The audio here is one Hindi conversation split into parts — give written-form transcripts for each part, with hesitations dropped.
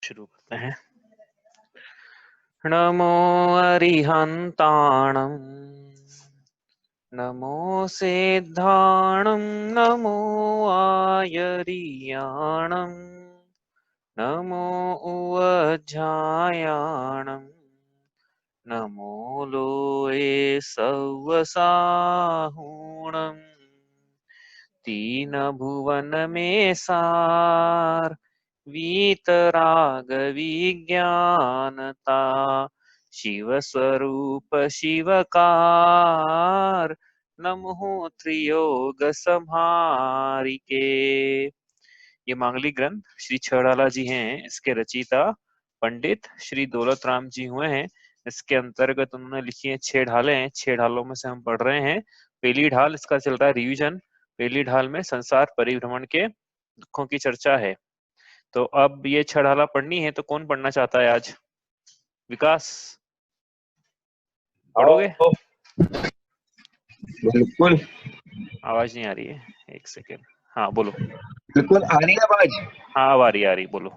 शुरू करते हैं। नमो अरिहंताणं नमो सिद्धाणं नमो आयरियाणं नमो उवज्झायाणं नमो लोये सव्वसाहुणं तीन भुवन में सार वीतराग विज्ञानता शिव स्वरूप शिवकार नमो त्रियोग संहारिके। ये मांगलिक ग्रंथ श्री छड़ाला जी हैं, इसके रचयिता पंडित श्री दौलत राम जी हुए हैं। इसके अंतर्गत उन्होंने लिखी है 6 ढालें हैं। 6 ढालों में से हम पढ़ रहे हैं पहली ढाल, इसका चल रहा है रिवीजन। पहली ढाल में संसार परिभ्रमण के दुखों की चर्चा है। तो अब ये 6 ढाला पढ़नी है, तो कौन पढ़ना चाहता है आज? विकास पढ़ोगे? बिल्कुल। आवाज नहीं आ रही है, एक सेकेंड। हाँ बोलो। बिल्कुल आ रही है आवाज। हाँ आ रही बोलो।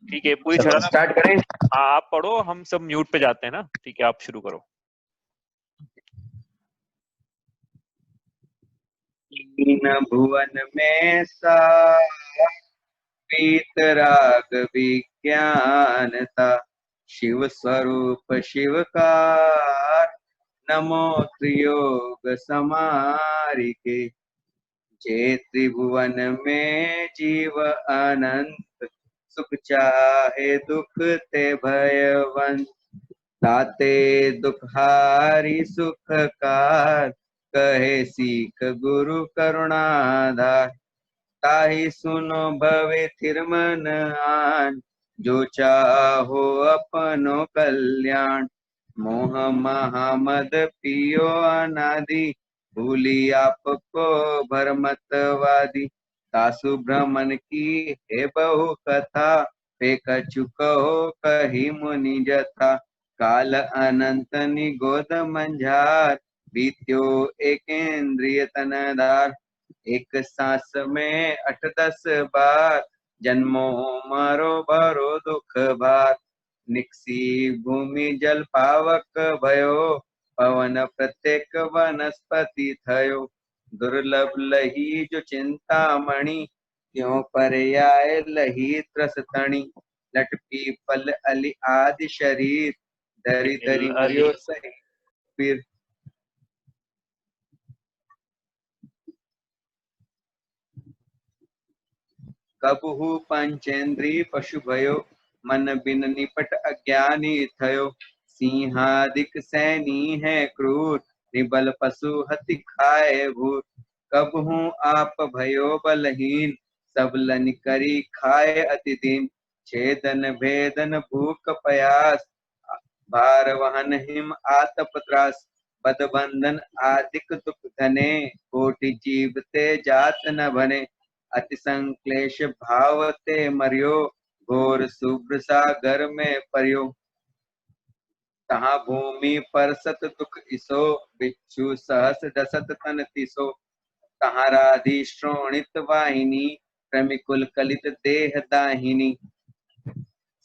ठीक है, पूरी 6 ढाला स्टार्ट करें। हाँ आप पढ़ो, हम सब म्यूट पे जाते हैं ना। ठीक है, आप शुरू करो। तीन भुवन में सार वीतराग विज्ञानता शिव स्वरूप शिवकार नमो त्रियोग समारिके जे त्रिभुवन में जीव अनंत सुख चाहे दुख ते भयवंत ताते दुखहारी सुखकार कहे सीख गुरु करुणाधार ताहि सुनो भवे थिर मन आन जो चाहो अपनो कल्याण मोह महामद पियो अनादि भूली आपको भरमतवादी तासु भ्रमण की हे बहु कथा पे कछु कहो कही मुनि जथा काल अनंत निगोद मंझार बीत्यो एकेंद्रिय तनदार एक सांस में 8-10 बार जन्मो मरो भरो दुख भार निक्सी भूमि जल पावक भयो पवन प्रत्येक वनस्पति थयो दुर्लभ लही जो चिंतामणि क्यों पर्याय लही त्रस तणी लट पीपल अली आदि शरीर धरी धरी मरियो सही फिर कबहु पंचेंद्री पशु भयो मन बिन निपट अज्ञानी थयो सिंहादिक सैनी है क्रूर निबल पशु हति खाए भूर कबहु आप भयो बलहीन सब लन करी खाए अति दीन छेदन भेदन भूख प्यास भार वहन हिम आतप त्रास बद बंधन आदिक दुख धने कोटि जीवते जात न बने अति संक्लेश भावते मरियो घोर शुभ्र सागर में परियो तहाँ भूमि पर सत दुख इसो बिच्छू सहस डसत तन तिसो तहाँ राधि श्रोणित वाहिनी क्रमिकुल कलित देह दाहिनी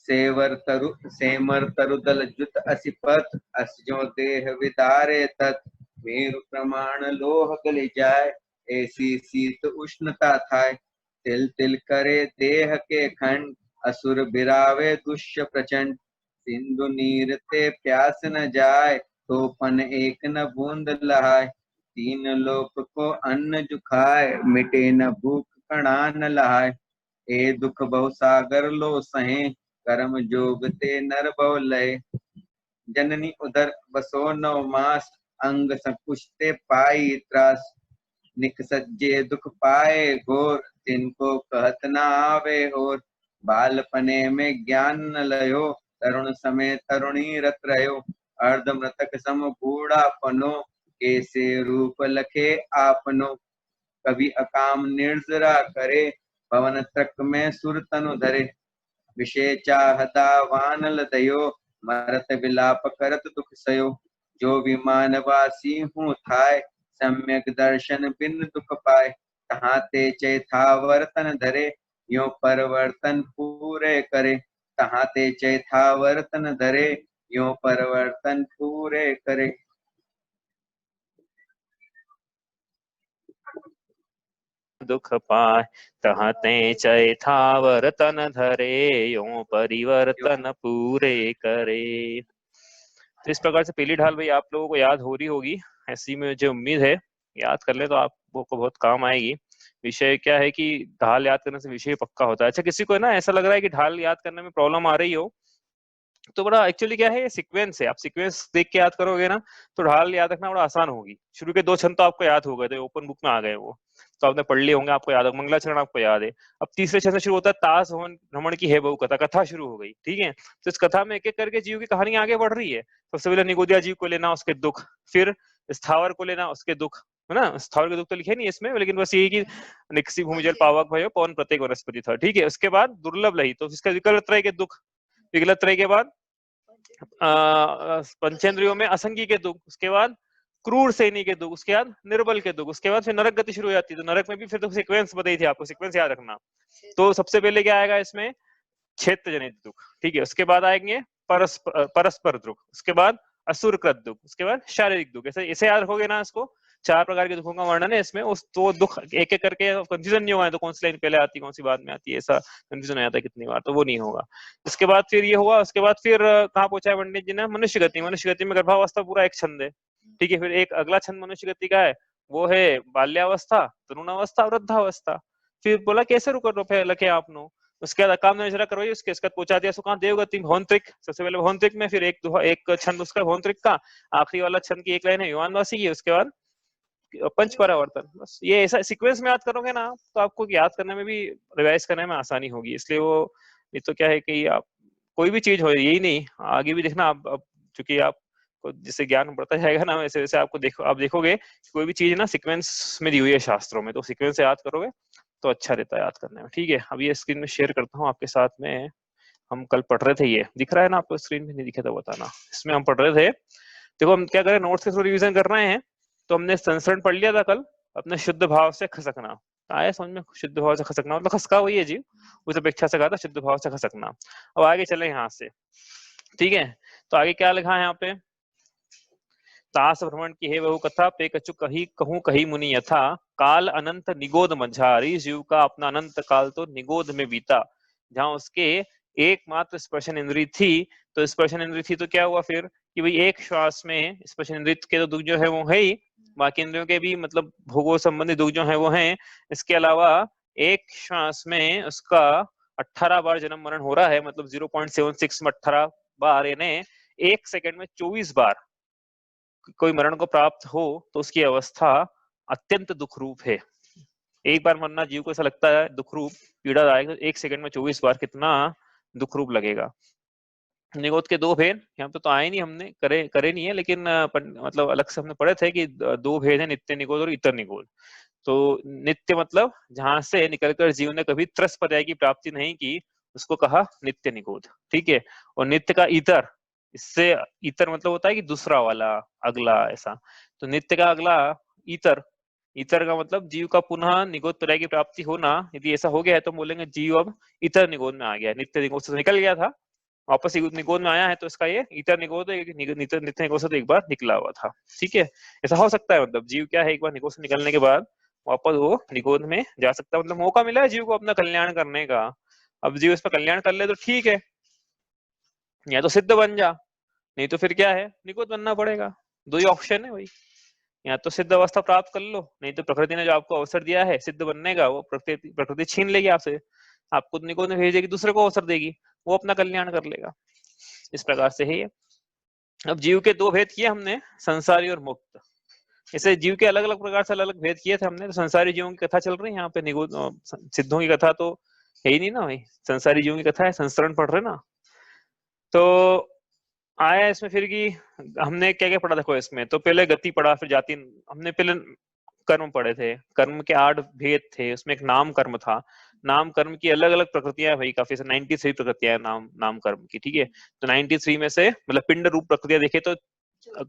सेमर तरु दल जुत असिपत असजो देह विदारे तत् मेरु प्रमाण लोह गली जाय ऐसी शीत उष्णता थाय तिल तिल करे देह के खंड असुर बिरावे दुष्य प्रचंड सिंधु नीर ते प्यास न जाय तो पन एक न बूंद लहाय तीन लोक को अन्न जुखाए मिटे न भूख कणा न लहाय ए दुख बहु सागर लो सहे कर्म जोग ते नर बहु लय जननी उदर बसो 9 मास अंग संकुशते पाई त्रास निक सज्जे दुख पाए घोर तिनको कहत न आवे और बालपने में ज्ञान न लयो तरुण समय तरुणी रत रहो अर्ध मृतक सम बूढ़ापनो कैसे रूप लखे आपनो कभी अकाम निर्जरा करे पवन तक में सुर तनु धरे विषय चाहता वानल दयो मरत विलाप करत दुख सयो जो विमानवासी हूँ थाय सम्यक दर्शन बिन दुख पाए तहाँ ते चैथा वर्तन धरे यो परिवर्तन पूरे करे, तहाँ ते चैथा वर्तन धरे, यो परिवर्तन पूरे करे। दुख पाए तहाँ ते चैथावर तन धरे, यो परिवर्तन पूरे करे। तो इस प्रकार से पहली ढाल भाई आप लोगों को याद हो रही होगी, ऐसी में मुझे उम्मीद है याद कर ले तो आपको बहुत काम आएगी। विषय क्या है कि ढाल याद करने से विषय पक्का होता है। अच्छा, किसी को ना ऐसा लग रहा है कि ढाल याद करने में प्रॉब्लम आ रही हो, तो बड़ा एक्चुअली क्या है, ये सीक्वेंस है। आप सीक्वेंस देख के याद करोगे ना तो ढाल याद रखना बड़ा आसान होगी। शुरू के 2 छंद तो आपको याद हो गए थे, ओपन बुक में आ गए वो, तो आपने पढ़ लिए होंगे, आपको याद है। मंगलाचरण आपको याद है। अब तीसरे छंद से शुरू होता है तास हवन भ्रमण की है बहु कथा, कथा शुरू हो गई, ठीक है। तो इस कथा में एक एक करके जीव की कहानी आगे बढ़ रही है। सबसे पहले निगोदिया जीव को लेना, उसके दुख, फिर स्थावर को लेना, उसके दुख, है ना। स्थावर के दुख तो लिखे नहीं इसमें, लेकिन बस यही कि निकसी भूमिजल पावक भयो पवन प्रत्येक वनस्पति था, ठीक है। उसके बाद दुर्लभ लही, तो इसका विकलत्रय के दुख, विकलत्रय के बाद पंचेंद्रियों में असंगी के दुख, उसके बाद क्रूर सैनी के दुख, उसके बाद निर्बल के दुख, उसके बाद फिर नरक गति शुरू हो जाती है। तो नरक में भी फिर तो सीक्वेंस बताई थी आपको, सीक्वेंस याद रखना। तो सबसे पहले क्या आएगा इसमें, क्षेत्र जनित दुख, ठीक है। उसके बाद आएंगे परस्पर दुख, उसके बाद असुरकृत दुख, उसके बाद शारीरिक दुख। ऐसे ऐसे याद रखोगे ना इसको, 4 प्रकार के दुखों का वर्णन है इसमें। उस तो दुख एक एक करके कंफ्यूजन नहीं होगा, तो कौन सी लाइन पहले आती कौन सी बाद में आती है, ऐसा कंफ्यूजन हो जाता है कितनी बार, तो वो नहीं होगा। इसके बाद फिर ये हुआ, उसके बाद फिर कहाँ पहुंचा है पंडित जी ने, मनुष्य गति। मनुष्य गति में गर्भावस्था पूरा एक छंद है, ठीक है। फिर एक अगला छंद मनुष्य गति का है, वो है बाल्यावस्था, तरुणावस्था, वृद्धावस्था। फिर बोला कैसे रुको लखे आपनो, उसके बाद अकाम नजरा करवाई, उसके बाद पहुंचा दिया सुखा देवगति भौंत्रिक। सबसे पहले भौंत्रिक में, फिर एक छंद उसका भौंत्रिक का, आखिरी वाला छंद की एक लाइन है युवानवासी की, उसके बाद पंच परावर्तन। बस ये ऐसा सीक्वेंस में याद करोगे ना तो आपको याद करने में भी, रिवाइज करने में आसानी होगी। इसलिए वो, ये तो क्या है कि आप कोई भी चीज हो, यही नहीं आगे भी देखना आप, चूंकि आप जिससे ज्ञान बढ़ता जाएगा ना, वैसे वैसे आपको आप देखोगे कोई भी चीज ना सीक्वेंस में दी हुई है शास्त्रों में, तो सीक्वेंस से याद करोगे तो अच्छा रहता है याद करने में, ठीक है। अब ये स्क्रीन में शेयर करता हूँ आपके साथ में। हम कल पढ़ रहे थे, ये दिख रहा है ना आपको स्क्रीन में, नहीं दिखे तो बताना। इसमें हम पढ़ रहे थे, देखो हम क्या करें, नोट्स के थ्रू रिवीजन कर रहे हैं। तो हमने संस्करण पढ़ लिया था कल, अपने शुद्ध भाव से खसकना आया समझ में। शुद्ध भाव से खसकना मतलब खसका वही है जीव, उस अपेक्षा से कहा था शुद्ध भाव से खसकना। अब आगे चले यहाँ से, ठीक है। तो आगे क्या लिखा है यहाँ पे, तास भ्रमण की है बहु कथा, पे कछु कही कहूं कही मुनि यथा, काल अनंत निगोद मझारी, जीव का अपना अनंत काल तो निगोद में बीता। जहां उसके एकमात्र स्पर्शन इंद्री थी, तो स्पर्शन इंद्री थी तो क्या हुआ फिर कि भाई एक श्वास में स्पर्शन इंद्री के तो दुख जो है वो है ही, बाकी इंद्रियों के भी मतलब भोगों संबंधी दुख जो है वो है। इसके अलावा एक श्वास में उसका 18 बार जन्म मरण हो रहा है, मतलब 0.76 में 18 बार, यानी 1 सेकंड में 24 बार कोई मरण को प्राप्त हो तो उसकी अवस्था अत्यंत दुख रूप है। एक बार मरना जीव को ऐसा लगता है दुख रूप पीड़ादायक, 1 सेकंड में 24 बार कितना दुख रूप लगेगा। निगोद के 2 भेद यहाँ पे तो आए नहीं, हमने करे नहीं है, लेकिन मतलब अलग से हमने पढ़े थे कि 2 भेद है, नित्य निगोद और इतर निगोद। तो नित्य मतलब जहां से निकलकर जीव ने कभी त्रस पर्याय की प्राप्ति नहीं की, उसको कहा नित्य निगोद, ठीक है। और नित्य का इतर, इससे इतर मतलब होता है कि दूसरा वाला, अगला, ऐसा। तो नित्य का अगला इतर, इतर का मतलब जीव का पुनः निगोद पर्याय की प्राप्ति होना। यदि ऐसा हो गया है तो बोलेंगे जीव अब इतर निगोद में आ गया, नित्य निगोद से निकल गया था, वापस निगोद में आया है, तो इसका ये इतर निगोद है, नित्य निगोद से तो एक बार निकला हुआ था, ठीक है। ऐसा हो सकता है, मतलब जीव क्या है, एक बार निगोद से निकलने के बाद वापस वो निगोद में जा सकता है, मतलब मौका मिला है जीव को अपना कल्याण करने का। अब जीव इसमें कल्याण कर ले तो ठीक है, या तो सिद्ध बन जा, नहीं तो फिर क्या है, निगोद बनना पड़ेगा। 2 ही ऑप्शन है भाई, या तो सिद्ध अवस्था प्राप्त कर लो, नहीं तो प्रकृति ने जो आपको अवसर दिया है सिद्ध बनने का, वो प्रकृति छीन लेगी आपसे, आपको निगोद में भेजेगी, दूसरे को अवसर देगी, वो अपना कल्याण कर लेगा। इस प्रकार से है ये। अब जीव के 2 भेद किए हमने, संसारी और मुक्त। इसे जीव के अलग अलग प्रकार से अलग अलग भेद किए थे हमने। तो संसारी जीवों की कथा चल रही है यहाँ पे, निगोद सिद्धों की कथा तो है ही नहीं ना भाई, संसारी जीवों की कथा है, संस्करण पढ़ रहे ना। तो आया इसमें फिर कि हमने क्या क्या पढ़ा, देखो इसमें तो पहले गति पढ़ा, फिर जाति, हमने पहले कर्म पढ़े थे, कर्म के 8 भेद थे, उसमें एक नाम कर्म था। नाम कर्म की अलग अलग प्रकृतियां भाई, काफी से 93 प्रकृतियां नाम कर्म की, ठीक है। तो 93 में से मतलब पिंड रूप प्रकृतियां देखे तो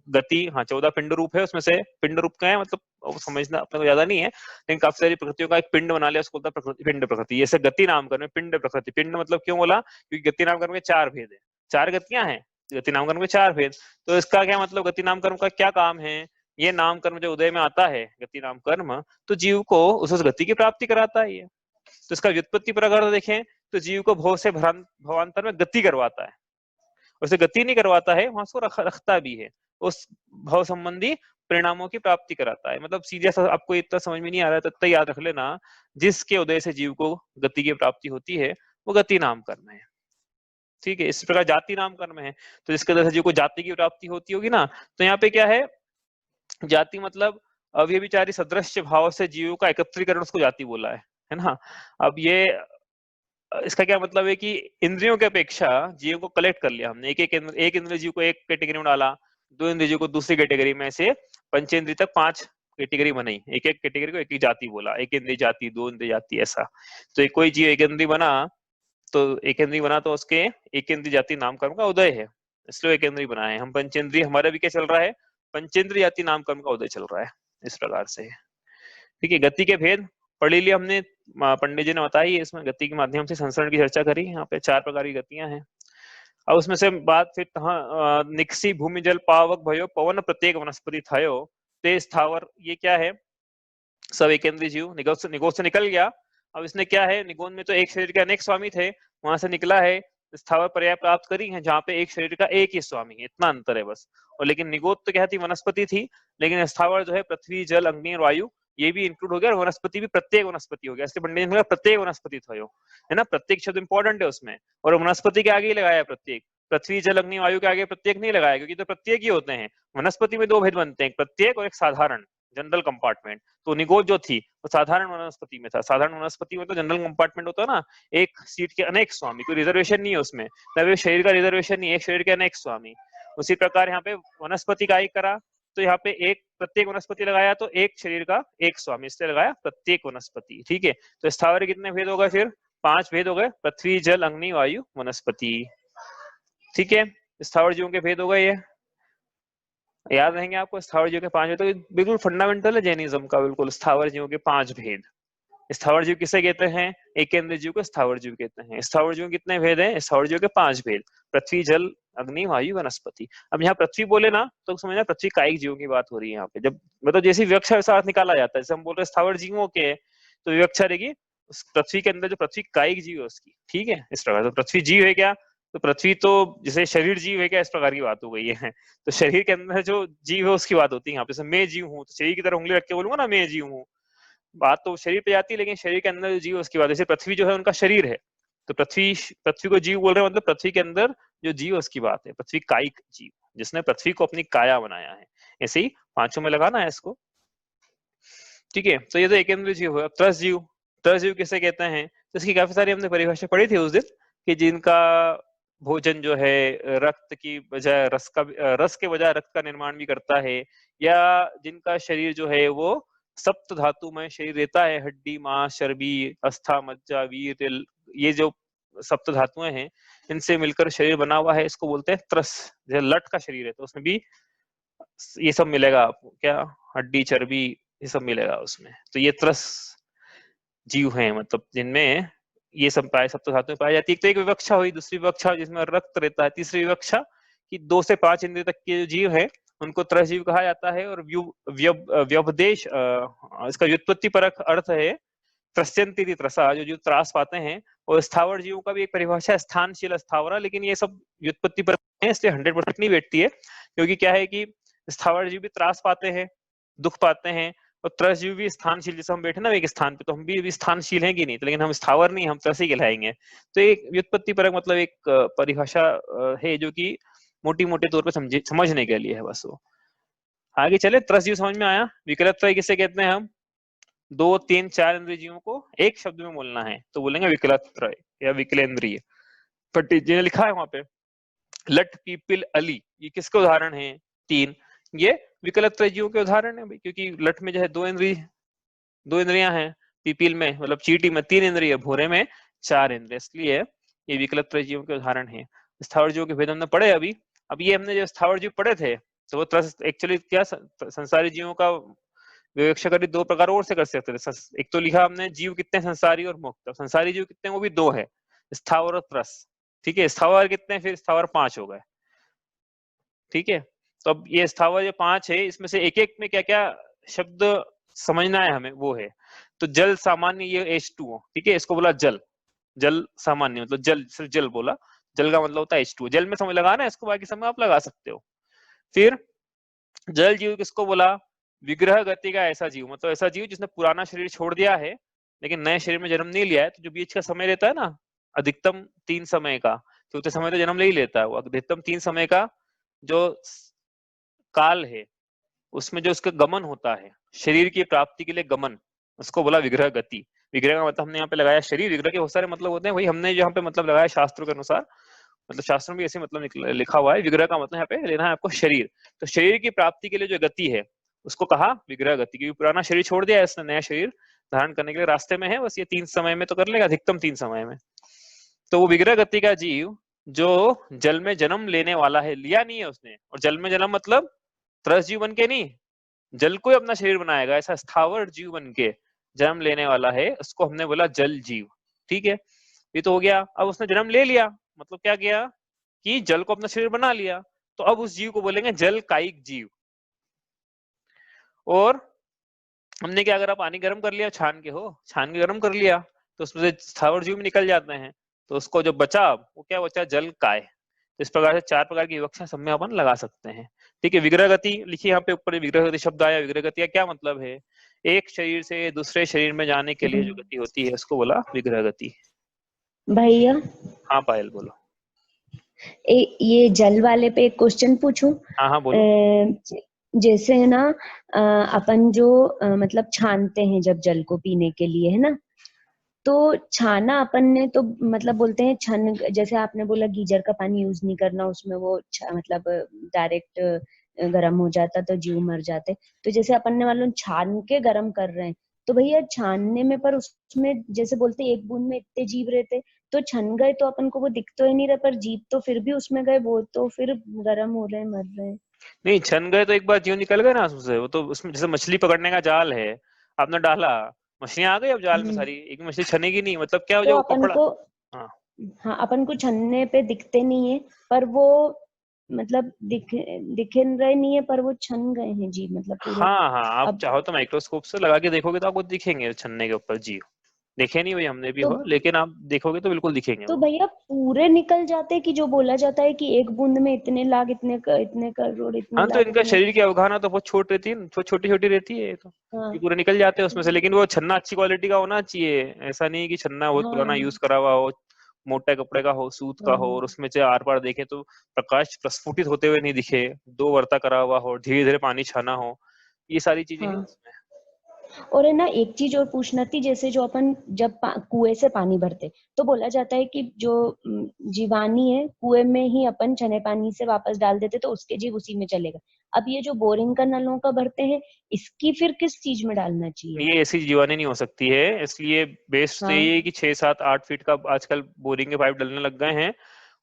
गति, हाँ 14 पिंड रूप है, उसमें से पिंड रूप का है, मतलब वो समझना अपने को ज्यादा नहीं है, लेकिन काफी सारी प्रकृतियों का एक पिंड बना लिया, उसको बोलता है पिंड प्रकृति। जैसे गति नामकरण में पिंड प्रकृति, पिंड मतलब क्यों बोला, क्योंकि गति नामकरण में 4 भेद है, 4 गतियां हैं, गति नामकरण में 4 भेद। तो इसका क्या मतलब, गति नामकर्म का क्या काम है, ये नाम कर्म जो उदय में आता है गति नाम कर्म, तो जीव को उस गति की प्राप्ति कराता है ये। तो इसका व्युत्पत्ति पर अगर देखें तो जीव को भव से भवांतर में गति करवाता है, उसे गति नहीं करवाता है, वहां उसको रखता भी है, उस भव संबंधी परिणामों की प्राप्ति कराता है। मतलब सीधे सा आपको इतना समझ में नहीं आ रहा है तो इतना याद रख लेना, जिसके उदय से जीव को गति की प्राप्ति होती है वो गति नाम कर्म है। ठीक है, इस प्रकार जाति नाम कर्म है, तो जिसके वजह से जीव को जाति की प्राप्ति होती होगी ना, तो यहाँ पे क्या है, जाति मतलब अव्यभिचारी सदृश भाव से जीवों का एकत्रीकरण, उसको जाति बोला है ना। अब ये इसका क्या मतलब है कि इंद्रियों की अपेक्षा जीव को कलेक्ट कर लिया हमने, एक इंद्रिय जीव को एक कैटेगरी में डाला, 2 इंद्रिय जीव को दूसरी कैटेगरी में, से पंचेंद्रिय तक 5 कैटेगरी बनाई, एक एक कैटेगरी को एक एक जाति बोला, एक इंद्रिय जाति, 2 इंद्रिय जाति, ऐसा। तो कोई जीव एक इंद्रिय बना, तो एक इंद्रिय बना तो उसके एक इंद्रिय जाति नामकर्म का उदय है, इसलिए एक इंद्रिय बना है। हम पंचेंद्रिय, हमारा भी क्या चल रहा है, पंचेंद्रिय जाति नामकर्म का उदय चल रहा है, इस प्रकार से। ठीक है, गति के भेद पढ़ लिए हमने, पंडित जी ने बताई, इसमें गति के माध्यम से संसरण की चर्चा करी। यहाँ पे 4 प्रकार की गतियां हैं। अब उसमें से बात फिर निक्सी भूमि जल पावक भयो पवन प्रत्येक वनस्पति थयो, ते स्थावर, ये क्या है, सब एकेंद्रीय जीव, निगोद से निकल गया। अब इसने क्या है, निगोद में तो एक शरीर के अनेक स्वामी थे, वहां से निकला है, स्थावर पर्याय प्राप्त करी है, जहाँ पे एक शरीर का एक ही स्वामी है, इतना अंतर है बस। और लेकिन निगोद तो क्या थी, वनस्पति थी, लेकिन स्थावर जो है पृथ्वी जल अग्नि और वायु, ये भी इंक्लूड हो गया, और वनस्पति भी प्रत्येक वनस्पति हो गया, इसलिए पंडित ने प्रत्येक वनस्पति थयो, है ना, प्रत्येक शब्द इंपॉर्टेंट है उसमें, और वनस्पति के आगे ही लगाया प्रत्येक, पृथ्वी जल अग्नि वायु के आगे प्रत्येक नहीं लगाया, क्योंकि तो प्रत्येक ही होते हैं। वनस्पति में 2 भेद बनते हैं, प्रत्येक और एक साधारण, जनरल कंपार्टमेंट। तो निगोद जो थी वो साधारण वनस्पति में था, साधारण वनस्पति में तो जनरल कंपार्टमेंट होता है ना, एक सीट के अनेक स्वामी, कोई रिजर्वेशन नहीं है उसमें, तब शरीर का रिजर्वेशन नहीं है, एक शरीर के अनेक स्वामी। उसी प्रकार यहाँ पे वनस्पति का ही करा, तो यहाँ पे एक प्रत्येक वनस्पति लगाया, तो एक शरीर का एक स्वामी, इसलिए लगाया प्रत्येक वनस्पति। ठीक है, तो स्थावर कितने भेद हो गए, फिर 5 भेद हो गए, पृथ्वी जल अग्नि वायु वनस्पति। ठीक है, स्थावर जीवों के भेद हो गए, ये याद रहेंगे आपको, स्थावर जीव के 5 भेद, तो बिल्कुल फंडामेंटल है जैनिज्म का, बिल्कुल स्थावर जीवों के 5 भेद। स्थावर जीव किसे कहते हैं, एकेंद्रीय जीव को स्थावर जीव कहते हैं। स्थावर जीव कितने भेद हैं, स्थावर जीव के 5 भेद, पृथ्वी जल अग्नि वायु वनस्पति। अब यहाँ पृथ्वी बोले ना तो समझना पृथ्वी कायिक जीवों की बात हो रही है यहाँ पे, जब मतलब जैसे विवक्षा वैसा निकाला जाता है, जैसे हम बोल रहे हैं स्थावर जीवों के, तो विवक्षा रहेगी उस पृथ्वी के अंदर जो पृथ्वी कायिक जीव है उसकी। ठीक है, इस प्रकार, तो पृथ्वी जीव है क्या, तो पृथ्वी तो जैसे शरीर जीव है क्या, इस प्रकार की बात हो गई है। तो शरीर के अंदर जो जीव है उसकी बात होती है यहाँ पे, जैसे मैं जीव हूँ, तो शरीर की तरह उंगली रख के बोलूंगा ना मैं जीव हूँ, बात तो शरीर पे जाती है, लेकिन शरीर के अंदर जो जीव उसकी बात, जैसे पृथ्वी जो है उनका शरीर है, तो पृथ्वी को जीव बोल रहे हैं, मतलब पृथ्वी के अंदर जो जीव उसकी बात है, पृथ्वी कायिक जीव, जिसने पृथ्वी को अपनी काया बनाया है। ऐसे ही 5 में लगाना है इसको। ठीक है, तो ये तो एकेंद्रीय जीव है। त्रस जीव, त्रस जीव किसे कहते हैं, तो इसकी काफी सारी हमने परिभाषा पढ़ी थी उस दिन, कि जिनका भोजन जो है रक्त की बजाय रस के बजाय रक्त का निर्माण भी करता है, या जिनका शरीर जो है वो सप्त धातु में शरीर रहता है, हड्डी मांस चर्बी अस्था मज्जा वीर, ये जो सप्त धातुएं हैं इनसे मिलकर शरीर बना हुआ है, इसको बोलते हैं त्रस। जैसे लट का शरीर है तो उसमें भी ये सब मिलेगा आपको, क्या हड्डी चर्बी ये सब मिलेगा उसमें, तो ये त्रस जीव हैं, मतलब जिनमें ये सब सप्त धातुएं पाई जाती है। तो एक विवक्षा हुई, दूसरी विवक्षा जिसमें रक्त रहता है, तीसरी विवक्षा कि 2 से 5 इंद्रिय तक के जो जीव है उनको त्रस जीव कहा जाता है। और व्यवदेश इसका व्युत्पत्ति परक अर्थ है त्रस्यंती त्रसा, जो जीव त्रास पाते हैं। और स्थावर जीवों का भी एक परिभाषा है स्थानशील स्थावरा, लेकिन ये सब व्युत्पत्ति परक है, इसलिए 100% नहीं बैठती है, क्योंकि क्या है कि स्थावर जीव भी त्रास पाते हैं, दुख पाते हैं, और त्रस जीव भी स्थानशील, जैसे हम बैठे ना एक स्थान पे, तो हम भी स्थानशील हैं कि नहीं, तो लेकिन हम स्थावर नहीं, हम त्रस ही कहलाएंगे। तो एक व्युत्पत्ति परक मतलब एक परिभाषा है जो कि मोटी मोटे तौर पर समझने के लिए है बस। वो आगे चले, त्रस जीव समझ में आया। विकलत्रय किसे कहते हैं, हम 2, 3, 4 इंद्रिय जीवों को एक शब्द में बोलना है तो बोलेंगे विकलत्रय या विकलेंद्रिय। पंडित जी ने लिखा है वहां पे, लट पीपल अली, ये किसके उदाहरण है, 3, ये विकलत्रय जीवों के उदाहरण है भाई, क्योंकि लट में जो है 2 इंद्रियां हैं, पीपल में मतलब चींटी में 3 इंद्रिय, भोरे में 4 इंद्रिय, इसलिए ये विकलत्रय जीवों के उदाहरण है। स्थावर जीवों के भेद हमने पढ़े अभी ये हमने जो स्थावर जीव पढ़े थे तो वो त्रस एक्चुअली क्या संसारी जीवों का विवेक्षा करी दो प्रकार और से कर सकते थे। एक तो लिखा हमने जीव कितने संसारी और मुक्त। संसारी जीव कितने, वो भी दो है, स्थावर और त्रस। ठीक है, स्थावर कितने, फिर स्थावर 5 हो गए। ठीक है, तो अब ये स्थावर जो 5 है, इसमें से एक एक में क्या क्या शब्द समझना है हमें, वो है। तो जल सामान्य, ये H2O, ठीक है, इसको बोला जल। जल सामान्य मतलब जल, सिर्फ जल बोला। जल का मतलब होता है H2O। जल में समझ लगाना है इसको, बाकी समय आप लगा सकते हो। फिर जल जीव किसको बोला, विग्रह गति का ऐसा जीव, मतलब ऐसा जीव जिसने पुराना शरीर छोड़ दिया है लेकिन नए शरीर में जन्म नहीं लिया है। तो जो बीच का समय रहता है ना, अधिकतम 3 समय का, तो उतने समय तो जन्म ले ही लेता है वो। अधिकतम 3 समय का जो काल है, उसमें जो उसका गमन होता है, शरीर की प्राप्ति के लिए गमन, उसको बोला विग्रह गति। विग्रह का मतलब हमने यहाँ पे लगाया शरीर। विग्रह के बहुत सारे मतलब होते हैं, वही हमने यहाँ पे मतलब लगाया शास्त्रों के अनुसार। मतलब शास्त्रों में ऐसे मतलब लिखा हुआ है। विग्रह का मतलब यहाँ पे लेना है आपको शरीर। तो शरीर की प्राप्ति के लिए जो गति है, उसको कहा विग्रह गति, क्योंकि पुराना शरीर छोड़ दिया है इसने, नया शरीर धारण करने के लिए रास्ते में है। बस ये 3 समय में तो कर लेगा, अधिकतम 3 समय में। तो वो विग्रह गति का जीव जो जल में जन्म लेने वाला है, लिया नहीं है उसने। और जल में जन्म मतलब त्रस जीव बन के नहीं, जल को ही अपना शरीर बनाएगा, ऐसा स्थावर जीव बन के जन्म लेने वाला है, उसको हमने बोला जल जीव। ठीक है, ये तो हो गया। अब उसने जन्म ले लिया, मतलब क्या किया कि जल को अपना शरीर बना लिया, तो अब उस जीव को बोलेंगे जल कायिक जीव। और हमने क्या करा, पानी गर्म कर लिया, छान के गर्म कर लिया, तो उसमें से स्थावर जीव निकल जाते हैं। तो उसको जो बचा, वो क्या बचा, जल काय। तो इस प्रकार से 4 प्रकार की विवक्षा सब में अपन लगा सकते हैं। ठीक है, विग्रह गति लिखिए यहाँ पे ऊपर, विग्रह गति शब्द आया। विग्रह गति का क्या मतलब है, एक शरीर से दूसरे शरीर में जाने के लिए जो गति होती है, उसको बोला विग्रह गति। भैया हाँ पायल बोलो। ये जल वाले पे एक क्वेश्चन पूछूं? हाँ हाँ बोलो। जैसे है ना, अपन जो मतलब छानते हैं जब जल को पीने के लिए, है ना, तो छाना अपन ने तो मतलब बोलते हैं छन, जैसे आपने बोला गीजर का पानी यूज नहीं करना, उसमें वो मतलब डायरेक्ट गर्म हो जाता तो जीव मर जाते। तो जैसे अपन ने मालूम छान के गर्म कर रहे हैं, तो भैया छानने में पर उसमें जैसे बोलते हैं एक बूंद में इतने जीव रहते, तो छन गए तो अपन को वो दिख तो ही नहीं रहा, पर जीव तो फिर भी उसमें गए, वो तो फिर गर्म हो रहे हैं, मर रहे हैं। नहीं, छन गए तो एक बार जीव निकल गए ना उससे। वो तो उसमें जैसे मछली पकड़ने का जाल है, आपने डाला, मछलियां आ गई अब जाल में सारी, एक मछली छनेगी नहीं, मतलब क्या हो तो जाए वो अपन कपड़ा। को, हाँ हाँ अपन को छनने पे दिखते नहीं है, पर वो मतलब दिख रहे नहीं है, पर वो छन गए हैं जी, मतलब पूरे। हाँ हाँ, आप अब चाहो तो माइक्रोस्कोप से लगा के देखोगे तो आपको दिखेंगे छन्ने के ऊपर जीव। देखे नहीं भाई हमने भी तो हो, लेकिन आप देखोगे तो बिल्कुल दिखेंगे तो वो। भैया पूरे निकल जाते कि जो बोला जाता है कि एक बूंद में इतने लाख, इतने करोड़, इतने हाँ तो लाख, इनका इतने। शरीर की अवधारणा तो बहुत छोटी रहती है, छोटी छोटी रहती है, तो ये हाँ पूरे निकल जाते हैं उसमें से। लेकिन वो छन्ना अच्छी क्वालिटी का होना चाहिए, ऐसा नहीं कि छन्ना बहुत पुराना हाँ यूज करा हुआ हो, मोटे कपड़े का हो, सूत का हो, हाँ और उसमें से आर पार देखे तो प्रकाश प्रस्फुटित होते हुए नहीं दिखे, दो वर्ता करा हुआ हो, धीरे धीरे पानी छाना हो, ये सारी चीजें हैं हाँ। उसमें। और है ना, एक चीज और पूछना थी, जैसे जो अपन जब कुएं से पानी भरते, तो बोला जाता है कि जो जीवानी है कुएं में ही अपन छने पानी से वापस डाल देते तो उसके जीव उसी में चलेगा। अब ये जो बोरिंग का नलों का भरते हैं, इसकी फिर किस चीज में डालना चाहिए? ये ऐसी जीवानी नहीं हो सकती है, इसलिए बेस्ट तो ये है हाँ कि 6 7 8 फीट का आजकल बोरिंग के पाइप डलने लग गए हैं,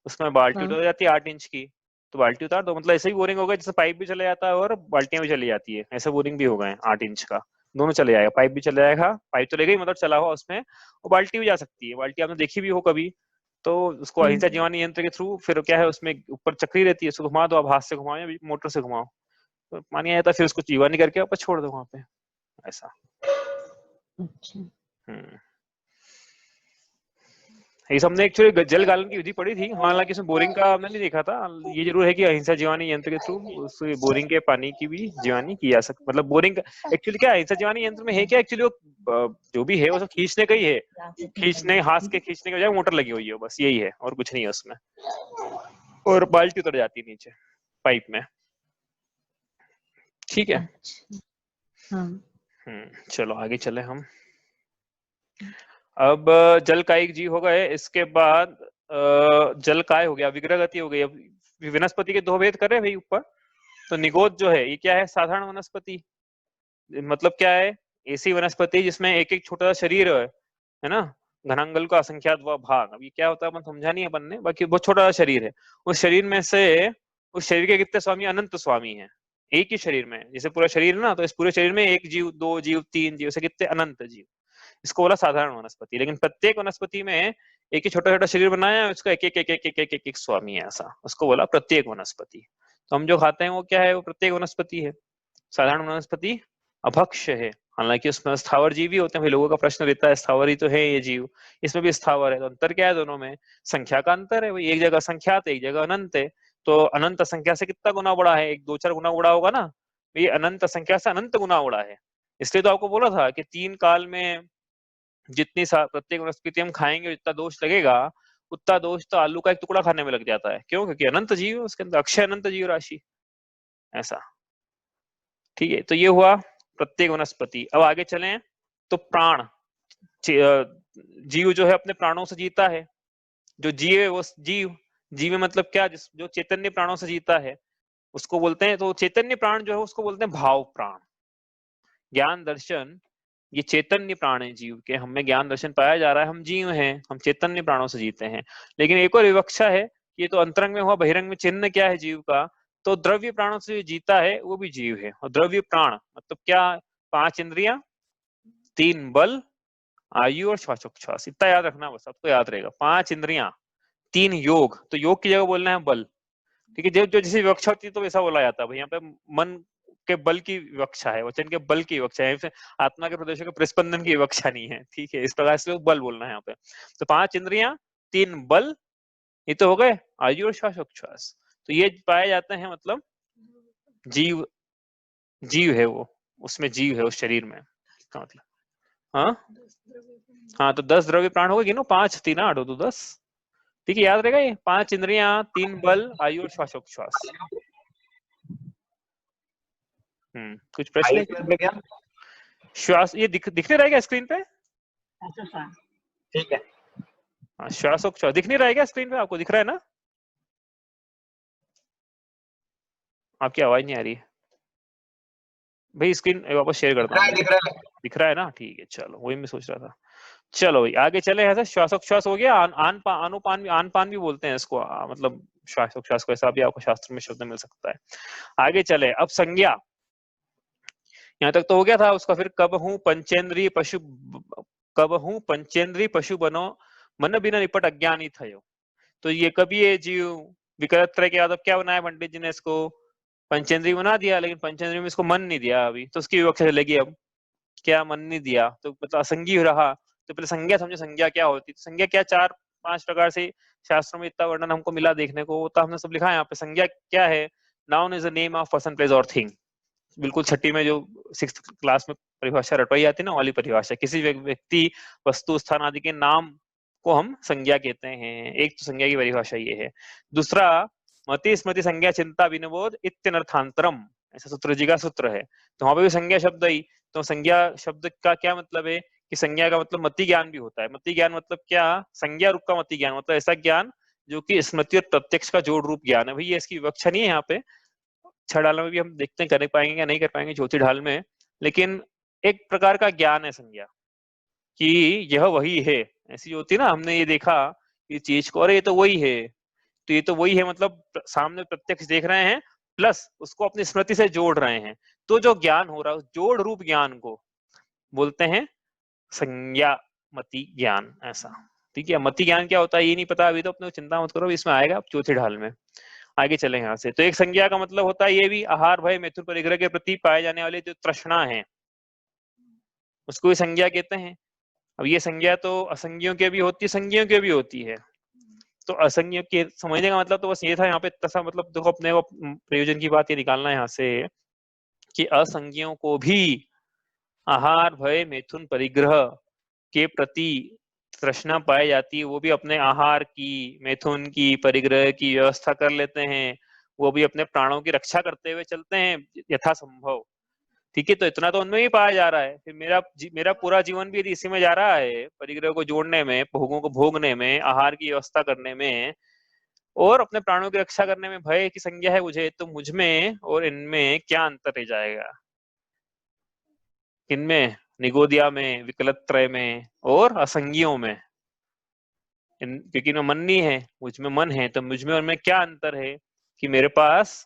उसमें बाल्टी हाँ उतर जाती है 8 इंच की। तो बाल्टी उतार दो, मतलब ऐसे ही बोरिंग हो गया, जैसे पाइप भी चला जाता है और बाल्टियां भी चली जाती है, ऐसे बोरिंग भी हो गए हैं 8 इंच का। दोनों चले जाएगा, पाइप भी चला जाएगा, पाइप चलेगा ही मतलब चला हुआ उसमें, और बाल्टी भी जा सकती है। बाल्टी आपने देखी भी हो कभी, तो उसको अहिंसा हम्म। जीवानी यंत्र के थ्रू फिर क्या है, उसमें ऊपर चक्री रहती है, उसको घुमा दो, आप हाथ से घुमाओ या मोटर से घुमाओ, तो पानी आ जाता है, फिर उसको जीवानी करके वापस छोड़ दो वहां पे, ऐसा। अच्छा। हम्म, ये सबने एक्चुअली जल गालन की विधि पढ़ी थी, हालांकि इसमें बोरिंग का हमने नहीं देखा था। ये जरूर है कि अहिंसा जीवानी यंत्र के थ्रू उस बोरिंग के पानी की भी जीवानी की जा सकती, मतलब बोरिंग एक्चुअली क्या है, अहिंसा जीवानी यंत्र में है क्या, एक्चुअली वो जो भी है वो सब खींचने का ही है, खींचने, हाथ के खींचने के बजाय मोटर लगी हुई है, बस यही है, और कुछ नहीं है उसमें। और बाल्टी उतर जाती है नीचे पाइप में। ठीक है। अच्छा। हाँ चलो आगे चले हम। अब जल कायिक जीव हो गए, इसके बाद जल काय हो गया, विग्रह गति हो गई। अब वनस्पति के दो भेद कर रहे हैं भाई ऊपर। तो निगोद जो है, ये क्या है, साधारण वनस्पति, मतलब क्या है, ऐसी वनस्पति जिसमें एक एक छोटा सा शरीर है ना, घनांगल का असंख्यात भाग। अब ये क्या होता है अपन समझा नहीं अपन ने, बाकी बहुत छोटा सा शरीर है। उस शरीर में से, उस शरीर के कितने स्वामी, अनंत स्वामी है। एक ही शरीर में, जैसे पूरा शरीर है ना, तो इस पूरे शरीर में एक जीव, दो जीव, तीन जीव, ऐसे कितने अनंत जीव, इसको बोला साधारण वनस्पति। लेकिन प्रत्येक वनस्पति में एक ही छोटा छोटा शरीर बनाया है, उसका एक एक एक एक एक एक एक स्वामी है, ऐसा उसको बोला प्रत्येक वनस्पति। तो हम जो खाते हैं वो क्या है, वो प्रत्येक वनस्पति है। साधारण वनस्पति अभक्ष है, हालांकि उसमें स्थावर जीव भी होते हैं। भाई लोगों का प्रश्न रहता है स्थावर ही तो है ये जीव, इसमें भी स्थावर है, तो अंतर क्या है दोनों में? संख्या का अंतर है भाई, एक जगह संख्यात है, एक जगह अनंत है। तो अनंत संख्या से कितना गुना बड़ा है? एक दो चार गुना बड़ा होगा ना, ये अनंत संख्या से अनंत गुना बड़ा है। इसलिए तो आपको बोला था कि 3 काल में जितनी प्रत्येक वनस्पति हम खाएंगे, जितना दोष लगेगा, उतना दोष तो आलू का एक टुकड़ा खाने में लग जाता है। क्यों? क्योंकि अनंत जीव है उसके अंदर, अक्षय अनंत जीव राशि, ऐसा। ठीक है, तो ये हुआ प्रत्येक वनस्पति। अब आगे चलें तो प्राण, जीव जो है अपने प्राणों से जीता है। जो जीव है वो जीव मतलब क्या? जो चैतन्य प्राणों से जीता है उसको बोलते हैं, तो चैतन्य प्राण जो है उसको बोलते हैं भाव प्राण। ज्ञान दर्शन ये चैतन्य प्राण है जीव के, हमें ज्ञान दर्शन पाया जा रहा है, हम जीव हैं, हम चैतन्य प्राणों से जीते हैं। लेकिन एक और विवक्षा है, ये तो अंतरंग में हुआ, बहिरंग में चिन्ह क्या है जीव का? तो द्रव्य प्राणों से जीता है वो भी जीव है। और द्रव्य प्राण मतलब क्या? 5 इंद्रियां, 3 बल, आयु और श्वासोच्छ्वास, इतना याद रखना बस, आपको याद रहेगा। 5 इंद्रियां, 3 योग, तो योग की जगह बोलना है बल। ठीक है, जो जैसे विवक्षा होती है तो वैसा बोला जाता है भाई। यहाँ पे मन के बल की विवक्षा है, वचन के बल की विवक्षा है, आत्मा के प्रदेशों के प्रस्पंदन की विवक्षा नहीं है। ठीक है, इस प्रकार से बल बोलना है यहाँ पे। तो 5 इंद्रियां, 3 बल, ये तो हो गए आयु और श्वासोच्छ्वास। तो ये पाए जाते हैं, मतलब जीव है वो, उसमें जीव है उस शरीर में, इसका मतलब। हाँ तो 10 द्रव्य प्राण हो गए ना, 5 3 8 हो तो 10। ठीक है, याद रहेगा ये 5 इंद्रियां, 3 बल, आयु और श्वासोच्छ्वास। कुछ प्रश्न है? श्वास ये दिखने रहेगा स्क्रीन पे? ठीक है। हाँ, श्वासोच्छ्वास दिख नहीं रहेगा स्क्रीन पे? आपको दिख रहा है ना? आपकी आवाज नहीं आ रही है भाई, स्क्रीन वापस शेयर करता हूँ। दिख रहा है ना? ठीक है, चलो वही मैं सोच रहा था। चलो भाई आगे चले। ऐसा श्वासोच्छ्वास हो गया। अनुपान भी, आनपान भी बोलते हैं इसको, मतलब श्वासोच्छ्वास को, ऐसा भी आपको शास्त्र में शब्द मिल सकता है। आगे चले, अब संज्ञा, यहाँ तक तो हो गया था उसका। फिर कब हूँ पंचेंद्रीय पशु बनो, मन बिना निपट अज्ञानी थयो। तो ये कभी ये जीव विकल्प तरह के यादव क्या बनाया पंडित जी ने? इसको पंचेंद्रीय बना दिया, लेकिन पंचेंद्रीय में इसको मन नहीं दिया अभी, तो उसकी विवक्षा चलेगी। अब क्या मन नहीं दिया तो मतलब असंगी रहा। तो पहले संज्ञा समझो, संज्ञा क्या होती है। संज्ञा क्या 4-5 प्रकार से शास्त्रों में इतना वर्णन हमको मिला देखने को, तो हमने सब लिखा है यहाँ पे। संज्ञा क्या है? Noun is the name of person, place और थिंग। बिल्कुल छठी में जो 6th क्लास में परिभाषा रटवाई जाती है ना, वाली परिभाषा। किसी व्यक्ति, वस्तु, स्थान आदि के नाम को हम संज्ञा कहते हैं। एक तो संज्ञा की परिभाषा ये है। दूसरा, मति स्मृति संज्ञा चिंता विनिबोध इत्यनर्थांतरम, ऐसा सूत्र जी का सूत्र है। तो वहां पर भी संज्ञा शब्द आई। तो संज्ञा शब्द का क्या मतलब है कि संज्ञा का मतलब मति ज्ञान भी होता है। मति ज्ञान मतलब क्या? संज्ञा रूप का मति ज्ञान मतलब ऐसा ज्ञान जो कि स्मृति और प्रत्यक्ष का जोड़ रूप ज्ञान है। भाई ये इसकी विवक्षा नहीं है यहाँ पे। छह ढाल में भी हम देखते हैं कर पाएंगे या नहीं कर पाएंगे ज्योति ढाल में, लेकिन एक प्रकार का ज्ञान है संज्ञा कि यह वही है। ऐसी जो होती है ना, हमने ये देखा ये चीज को, अरे ये तो वही है, तो ये तो वही है मतलब सामने प्रत्यक्ष देख रहे हैं, प्लस उसको अपनी स्मृति से जोड़ रहे हैं। तो जो ज्ञान हो रहा है, जोड़ रूप ज्ञान को बोलते हैं संज्ञा मति ज्ञान, ऐसा। ठीक है, मति ज्ञान क्या होता है ये नहीं पता अभी, तो अपने चिंता मत करो, इसमें आएगा चौथी ढाल में। आगे चले यहाँ से। तो एक संज्ञा का मतलब होता है ये भी, आहार भय मैथुन परिग्रह के प्रति पाए जाने वाले जो तृष्णा है उसको भी संज्ञा कहते हैं। अब ये संज्ञा तो असंज्ञों के भी होती है, संज्ञों के भी होती है। तो असंज्ञ के समझने का मतलब तो बस ये था यहाँ पे, तथा मतलब देखो अपने को प्रयोजन की बात ये निकालना है यहाँ से कि असंज्ञों को भी आहार भय मैथुन परिग्रह के प्रति तृष्णा पाई जाती है। वो भी अपने आहार की, मैथुन की, परिग्रह की व्यवस्था कर लेते हैं। वो भी अपने प्राणों की रक्षा करते हुए चलते हैं यथासंभव। ठीक है, तो इतना तो उनमें ही पाया जा रहा है। फिर मेरा पूरा जीवन भी यदि इसी में जा रहा है, परिग्रह को जोड़ने में, भोगों को भोगने में, आहार की व्यवस्था करने में और अपने प्राणों की रक्षा करने में भय की संज्ञा है मुझे, तो मुझ में और इनमें क्या अंतर रह जाएगा? इनमें निगोदिया में, विकलत्रय में और असंज्ञों में। क्योंकि इनमें मन नहीं है, मुझ में मन है, तो मुझ में और में क्या अंतर है कि मेरे पास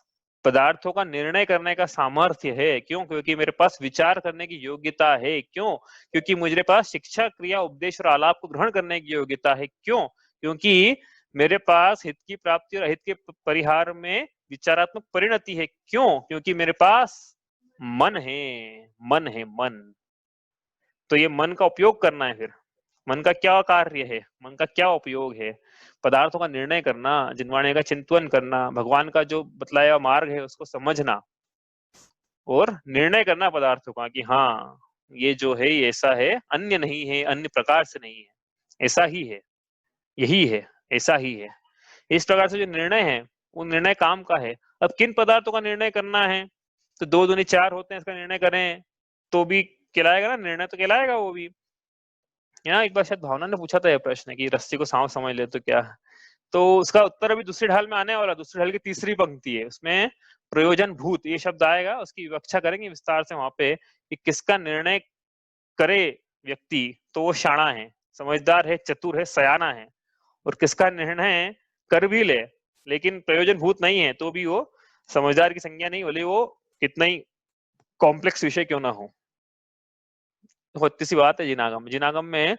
पदार्थों का निर्णय करने का सामर्थ्य है। क्यों? क्योंकि मेरे पास विचार करने की योग्यता है। क्यों? क्योंकि मुझे पास शिक्षा, क्रिया, उपदेश और आलाप को ग्रहण करने की योग्यता है। क्यों? क्योंकि मेरे पास हित की प्राप्ति और अहित के परिहार में विचारात्मक परिणति है। क्यों? क्योंकि मेरे पास मन है, मन है, मन। तो ये मन का उपयोग करना है। फिर मन का क्या कार्य है, मन का क्या उपयोग है? पदार्थों का निर्णय करना, जिनवाणी का चिंतन करना, भगवान का जो बतलाया मार्ग है उसको समझना और निर्णय करना पदार्थों का कि हाँ ये जो है ये ऐसा है, अन्य नहीं है, अन्य प्रकार से नहीं है, ऐसा ही है, यही है, ऐसा ही है। इस प्रकार से जो निर्णय है वो निर्णय काम का है। अब किन पदार्थों का निर्णय करना है? तो 2 दूनी 4 होते हैं, इसका निर्णय करें तो भी कहलाएगा ना, निर्णय तो कहलाएगा वो भी। यहाँ एक बार शायद भावना ने पूछा था ये प्रश्न कि रस्सी को सांप समझ ले तो क्या? तो उसका उत्तर अभी दूसरी ढाल में आने वाला। दूसरी ढाल की तीसरी पंक्ति है, उसमें प्रयोजन भूत ये शब्द आएगा, उसकी विवक्षा करेंगे विस्तार से वहां पे कि किसका निर्णय करे व्यक्ति तो वो शाणा है, समझदार है, चतुर है, सयाना है। और किसका निर्णय कर भी ले लेकिन प्रयोजन भूत नहीं है तो भी वो समझदार की संज्ञा नहीं, बोले वो कितना ही कॉम्प्लेक्स विषय क्यों ना हो। होती सी बात है जिनागम। जिनागम में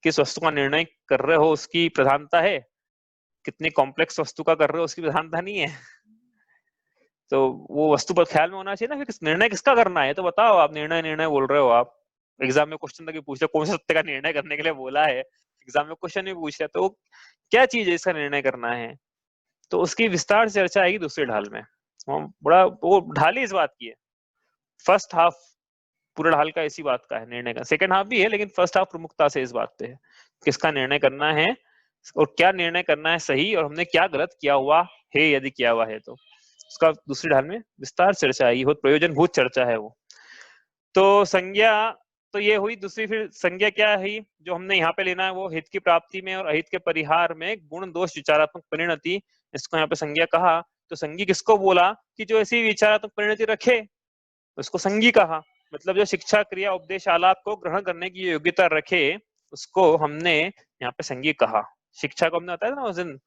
किस वस्तु का निर्णय कर रहे हो उसकी प्रधानता है, कितनी कॉम्प्लेक्स वस्तु का कर रहे हो उसकी प्रधानता नहीं है। तो वो वस्तु पर ख्याल में होना चाहिए ना, फिर निर्णय किसका करना है तो बताओ। आप निर्णय निर्णय बोल रहे हो, आप एग्जाम में क्वेश्चन तक पूछ रहे कौन से सत्य का निर्णय करने के लिए बोला है, एग्जाम में क्वेश्चन भी पूछ रहे तो क्या चीज है इसका निर्णय करना है? तो उसकी विस्तार से चर्चा आएगी दूसरी ढाल में। बड़ा वो ढाल ही इस बात की है। फर्स्ट हाफ पूरा ढाल का इसी बात का है निर्णय का, सेकंड हाफ भी है लेकिन फर्स्ट हाफ प्रमुखता से इस बात पे है किसका निर्णय करना है और क्या निर्णय करना है सही, और हमने क्या गलत किया हुआ है यदि किया हुआ है तो उसका दूसरी ढाल में विस्तार चर्चा आएगी। बहुत प्रयोजन भूत चर्चा है वो। तो संज्ञा तो ये हुई दूसरी। फिर संज्ञा क्या है जो हमने यहाँ पे लेना है? वो हित की प्राप्ति में और अहित के परिहार में गुण दोष विचारात्मक परिणति, इसको यहाँ पे संज्ञा कहा। तो संज्ञा किसको बोला कि जो ऐसी विचारात्मक परिणति रखे उसको संज्ञी कहा। मतलब जो शिक्षा, क्रिया, उपदेश, आलाप को ग्रहण करने की योग्यता रखे उसको हमने यहाँ पे संज्ञी कहा। शिक्षा को हमने बताया था ना उस दिन,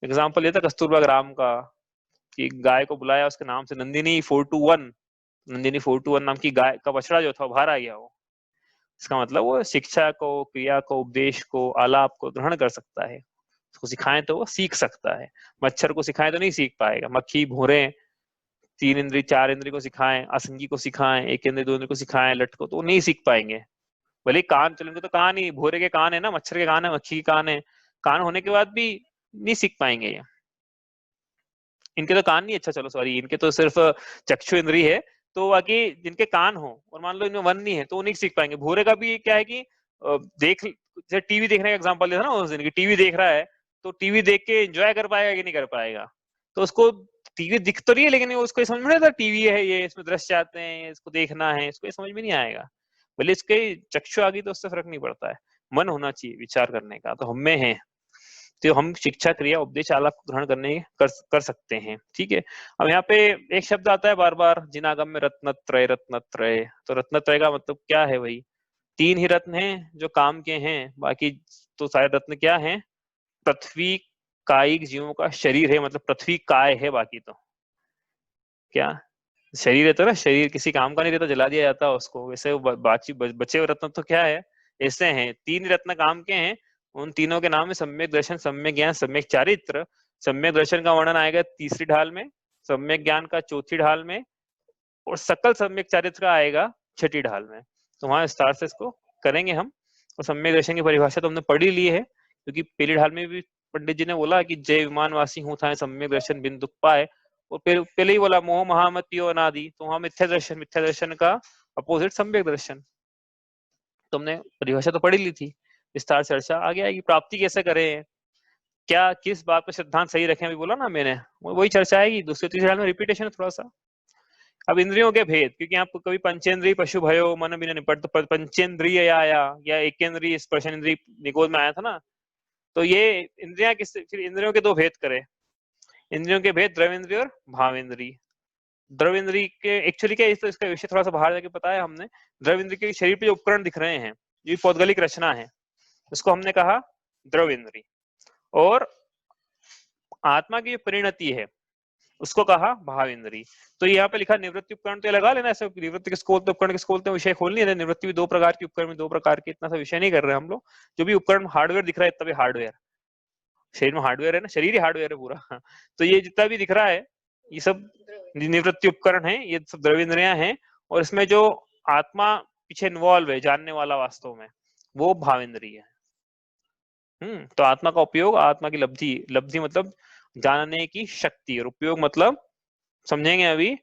एग्जाम्पल लिया था कस्तूरबा ग्राम का कि गाय को बुलाया उसके नाम से, नंदिनी 421, नंदिनी 421 नाम की गाय का बछड़ा जो था बाहर आ गया वो। इसका मतलब वो शिक्षा को, क्रिया को, उपदेश को, आलाप को ग्रहण कर सकता है। उसको सिखाएं तो वो सीख सकता है। मच्छर को सिखाएं तो नहीं सीख पाएगा। मक्खी, भूरे, 3 इंद्री 4 इंद्री को सिखाएं, असंगी को सिखाएं, 1 इंद्री 2 इंद्री को सिखाएं, लट को, तो नहीं सीख पाएंगे। भले कान चलेंगे तो कान ही, भूरे के कान है ना, मच्छर के कान है, मक्खी के कान है, कान होने के बाद भी नहीं सीख पाएंगे ये। इनके तो कान नहीं, अच्छा चलो सॉरी, इनके तो सिर्फ चक्षु इंद्री है। तो बाकी जिनके कान हो और मान लो इनमें वन नहीं है तो वो नहीं सीख पाएंगे। भूरे का भी क्या है कि देख, जैसे टीवी देखने का एग्जांपल लिया था ना उस दिन की, टीवी देख रहा है तो टीवी देख के एंजॉय कर पाएगा कि नहीं कर पाएगा? तो उसको टीवी दिख तो रही है लेकिन उसको समझ में नहीं आता टीवी है ये, इसमें दृश्य आते हैं, इसको देखना है, इसको समझ में नहीं आएगा। भले इसके चक्षु आ गई तो उससे फर्क नहीं पड़ता है। मन होना चाहिए विचार करने का, तो हमें है तो हम शिक्षा, क्रिया, उपदेश, आलाप को ग्रहण कर सकते हैं। ठीक है। अब यहाँ पे एक शब्द आता है बार बार जिनागम में, रत्नत्रय। रत्नत्रय तो रत्नत्रय का मतलब क्या है भाई? 3 ही रत्न हैं जो काम के हैं, बाकी तो सारे रत्न क्या हैं? पृथ्वी कायिक जीवों का शरीर है, मतलब पृथ्वी काय है, बाकी तो क्या शरीर है तो ना, शरीर किसी काम का नहीं रहता, जला दिया जाता है उसको। वैसे बचे हुए रत्न तो क्या है? ऐसे हैं 3 रत्न काम के हैं। उन तीनों के नाम है सम्यक दर्शन, सम्यक ज्ञान, सम्यक चारित्र। सम्यक दर्शन का वर्णन आएगा तीसरी ढाल में, सम्यक ज्ञान का चौथी ढाल में, और सकल सम्यक चारित्र का आएगा छठी ढाल में। तो वहां विस्तार से इसको करेंगे हम। और सम्यक दर्शन की परिभाषा तो हमने पढ़ी ली है, क्योंकि पहली ढाल में भी पंडित जी ने बोला कि जय विमानवासी हूँ था सम्यक दर्शन बिन दुख पाए, और फिर पहले ही बोला मोह महामतियो अनादि, तो वहां मिथ्या दर्शन का अपोजिट सम्यक दर्शन। तो हमने परिभाषा तो पढ़ी ली थी, विस्तार चर्चा आगे आएगी। प्राप्ति कैसे करें, क्या किस बात पे सिद्धांत सही रखें, अभी बोला ना मैंने, वही चर्चा आएगी। दूसरे तीसरे ढाल में रिपीटेशन है थोड़ा सा। अब इंद्रियों के भेद, क्योंकि आप कभी पंचेंद्रिय पशु भयो मन बिना निपट, तो पंचेंद्रिय आया या एकेंद्रिय स्पर्शन इंद्रिय निगोद में आया था ना। तो ये इंद्रियां किस, फिर इंद्रियों के 2 भेद करें। इंद्रियों के भेद द्रवेंद्रिय और भावेंद्रिय। द्रवेंद्रिय के एक्चुअली क्या, इसका विषय थोड़ा सा बाहर जाके बताया हमने। द्रवेंद्रिय के शरीर पे जो उपकरण दिख रहे हैं, ये पौद्गलिक रचना है, उसको हमने कहा द्रवेंद्रिय। और आत्मा की परिणति है उसको कहा भाव इंद्री। तो यहाँ पे लिखा निवृत्ति उपकरण, तो ये लगा लेना ऐसे, निवृत्ति किसको बोलते हैं, उपकरण किसको बोलते हैं, विषय खोल नहीं रहे। निवृत्ति भी दो प्रकार की, उपकरण भी दो प्रकार के, इतना सा विषय नहीं कर रहे हम लोग। जो भी उपकरण हार्डवेयर दिख रहा है इतना भी हार्डवेयर, शरीर में हार्डवेयर है ना, शरीर ही हार्डवेयर है पूरा। तो ये जितना भी दिख रहा है ये सब निवृत्ति उपकरण है, ये सब द्रव्येंद्रियां हैं। और इसमें जो आत्मा पीछे इन्वॉल्व है, जानने वाला वास्तव में, वो भावेंद्रिय है। तो आत्मा का उपयोग, आत्मा की लब्धि, लब्धि मतलब जानने की शक्ति, और उपयोग मतलब समझेंगे अभी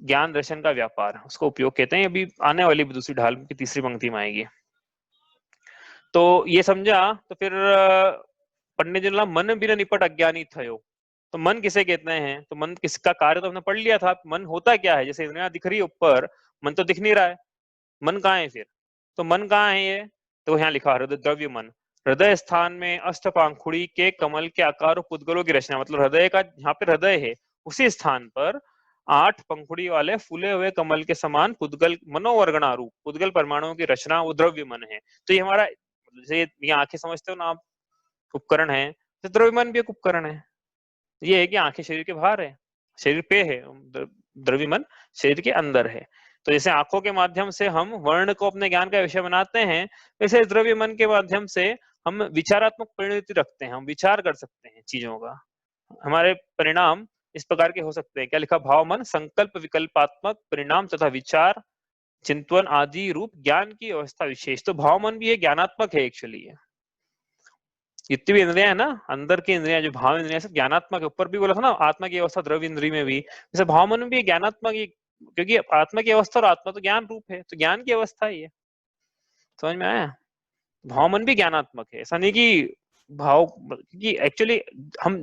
ज्ञान दर्शन का व्यापार, उसको उपयोग कहते हैं। अभी आने वाली दूसरी ढाल की तीसरी पंक्ति में आएगी। तो ये समझा, तो फिर पंडित जी ने मन बिना निपट अज्ञानी थयो। तो मन किसे कहते हैं, तो मन किसका कार्य तो हमने पढ़ लिया था। मन होता क्या है, जैसे इंद्रियां दिख रही है ऊपर, मन तो दिख नहीं रहा है, मन कहाँ है फिर, तो मन कहाँ है ये, तो यहाँ लिखा हृदय द्रव्य मन, हृदय स्थान में अष्टपांखुड़ी के कमल के आकार और पुद्गलों की रचना, मतलब हृदय का, यहाँ पे हृदय है, उसी स्थान पर 8 पंखुड़ी वाले फूले हुए कमल के समान पुद्गल, मनोवर्गणारूप पुद्गल परमाणुओं की रचना, वो द्रव्य मन है। तो ये हमारा, जैसे ये आंखें समझते हो ना आप, उपकरण है, तो द्रव्य मन भी एक उपकरण है। ये है कि आंखें शरीर के बाहर है, शरीर पे है, द्रव्य मन शरीर के अंदर है। तो जैसे आंखों के माध्यम से हम वर्ण को अपने ज्ञान का विषय बनाते हैं, वैसे द्रव्य मन के माध्यम से हम विचारात्मक परिणति रखते हैं, हम विचार कर सकते हैं चीजों का। हमारे परिणाम इस प्रकार के हो सकते हैं, क्या लिखा, भाव मन संकल्प विकल्पात्मक परिणाम तथा विचार चिंतन आदि रूप ज्ञान की अवस्था विशेष। तो भाव मन भी ये ज्ञानात्मक है एक्चुअली। जितनी भी इंद्रियां है ना, अंदर की इंद्रियां जो भाव इंद्रियां सब ज्ञानात्मक है। ऊपर भी बोला था ना आत्मा की अवस्था द्रव्य इंद्रिय में भी, जैसे भाव मन में भी ज्ञानात्मक ही, क्योंकि आत्मा की अवस्था और आत्मा तो ज्ञान रूप है, तो ज्ञान की अवस्था ही है। समझ में आया, भाव मन भी ज्ञानात्मक है। ऐसा नहीं कि भाव, कि एक्चुअली हम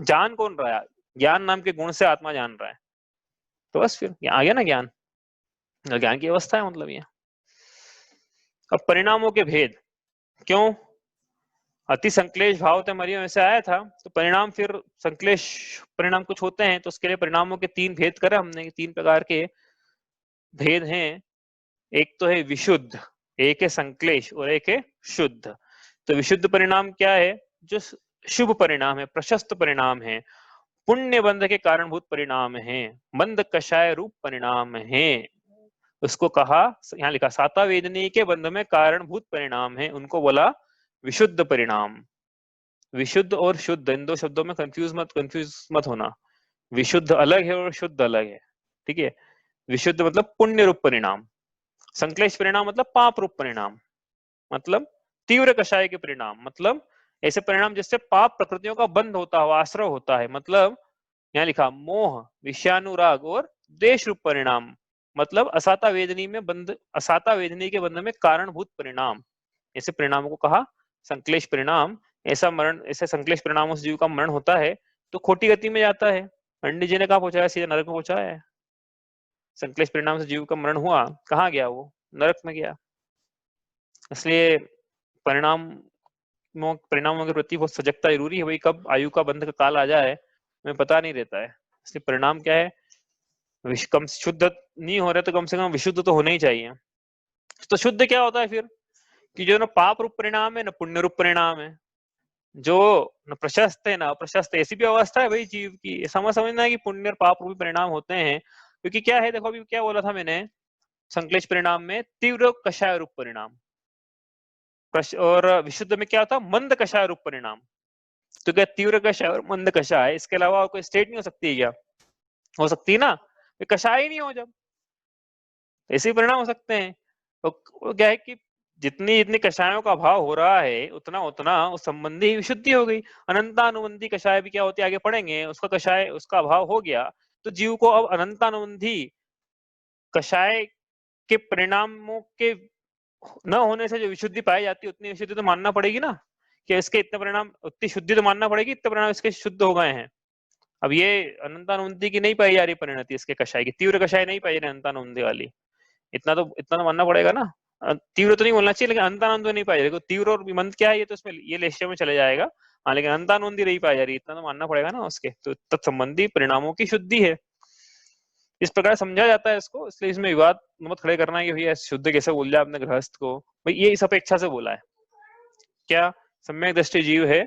जान कौन रहा है, ज्ञान नाम के गुण से आत्मा जान रहा है, तो बस फिर आ गया ना ज्ञान, ज्ञान की अवस्था है मतलब ये। अब परिणामों के भेद, क्यों अति संक्लेश भाव ते मरियो ऐसे आया था, तो परिणाम फिर संक्लेश परिणाम कुछ होते हैं, तो उसके लिए परिणामों के 3 भेद करे हमने, 3 प्रकार के भेद हैं। एक तो है विशुद्ध, एक है संक्लेश और एक है शुद्ध। तो विशुद्ध परिणाम क्या है, जो शुभ परिणाम है, प्रशस्त परिणाम है, पुण्य बंध के कारणभूत परिणाम है, बंध कषाय रूप परिणाम है, उसको कहा, यहाँ लिखा साता वेदनी के बंध में कारणभूत परिणाम है, उनको बोला विशुद्ध परिणाम। विशुद्ध और शुद्ध इन दो शब्दों में कंफ्यूज मत होना, विशुद्ध अलग है और शुद्ध अलग है, ठीक है। विशुद्ध मतलब पुण्य रूप परिणाम, संक्लेश परिणाम मतलब पाप रूप परिणाम, मतलब तीव्र कषाय के परिणाम, मतलब ऐसे परिणाम जिससे पाप प्रकृतियों का बंध होता है, आश्रय होता है, मतलब यहाँ लिखा मोह विषयानुराग और देश रूप परिणाम, मतलब असाता वेदनी में बंध, असाता वेदनी के बंध में कारणभूत परिणाम, ऐसे परिणामों को कहा संक्लेश परिणाम। ऐसा मरण, ऐसे संक्लेश परिणामों से जीव का मरण होता है तो खोटी गति में जाता है। पंडित जी ने कहा पहुंचाया, सीधे नरक में पहुंचाया है। संक्लेश परिणाम से जीव का मरण हुआ, कहाँ गया वो, नरक में गया। इसलिए परिणामों के प्रति बहुत सजगता जरूरी है, भाई कब आयु का बंध का काल आ जाए हमें पता नहीं रहता है। इसलिए परिणाम क्या है, कम शुद्ध नहीं हो रहे तो कम से कम विशुद्ध तो होना ही चाहिए। तो शुद्ध क्या होता है फिर, कि जो ना पाप रूप परिणाम है ना पुण्य रूप परिणाम है, जो न प्रशस्त है ना अप्रशस्त, ऐसी भी अवस्था है भाई जीव की, समझना है कि पुण्य और पाप रूपी परिणाम होते हैं। क्योंकि क्या है, देखो अभी क्या बोला था मैंने, संक्लेश परिणाम में तीव्र कषाय रूप परिणाम, और विशुद्ध में क्या था, मंद कषाय रूप परिणाम। तो क्या तीव्र कषाय और मंद कषाय, इसके अलावा कोई स्टेट नहीं हो सकती है क्या, हो सकती है ना, कषाय ही नहीं हो जब, ऐसे परिणाम हो सकते हैं। तो क्या है कि जितनी जितनी कषायों का अभाव हो रहा है उतना उतना उस संबंधी विशुद्धि हो गई। अनंतानुबंधी कषाय भी क्या होती है आगे पढ़ेंगे, उसका कषाय, उसका अभाव हो गया तो जीव को अब अनंतानुबंधी कषाय के परिणामों के न होने से जो विशुद्धि पाई जाती है उतनी विशुद्धि तो मानना पड़ेगी ना, कि इसके इतने परिणाम, उतनी शुद्धि तो मानना पड़ेगी, इतने परिणाम इसके शुद्ध हो गए हैं। अब ये अनंतानुबंधी की नहीं पाई जा रही परिणति, इसके कषाय की तीव्र कषाय नहीं पाई जा रही अनंतानुबंधी वाली, इतना तो मानना पड़ेगा ना। तीव्र तो नहीं बोलना चाहिए, लेकिन अंतानंद नहीं पाया जाएगा। तीव्र और मंद क्या है, ये तो इसमें ये लेश्य में चले जाएगा, हाँ, लेकिन अंतानंद नहीं पाई जा रही, इतना तो मानना पड़ेगा ना उसके, तो तत्संबंधी परिणामों की शुद्धि है, इस प्रकार समझा जाता है इसको। इसलिए इसमें विवाद मत खड़े करना है कि भैया शुद्ध कैसे बोल दिया आपने गृहस्थ को, भाई ये इस अपेक्षा से बोला है, क्या सम्यक दृष्टि जीव है,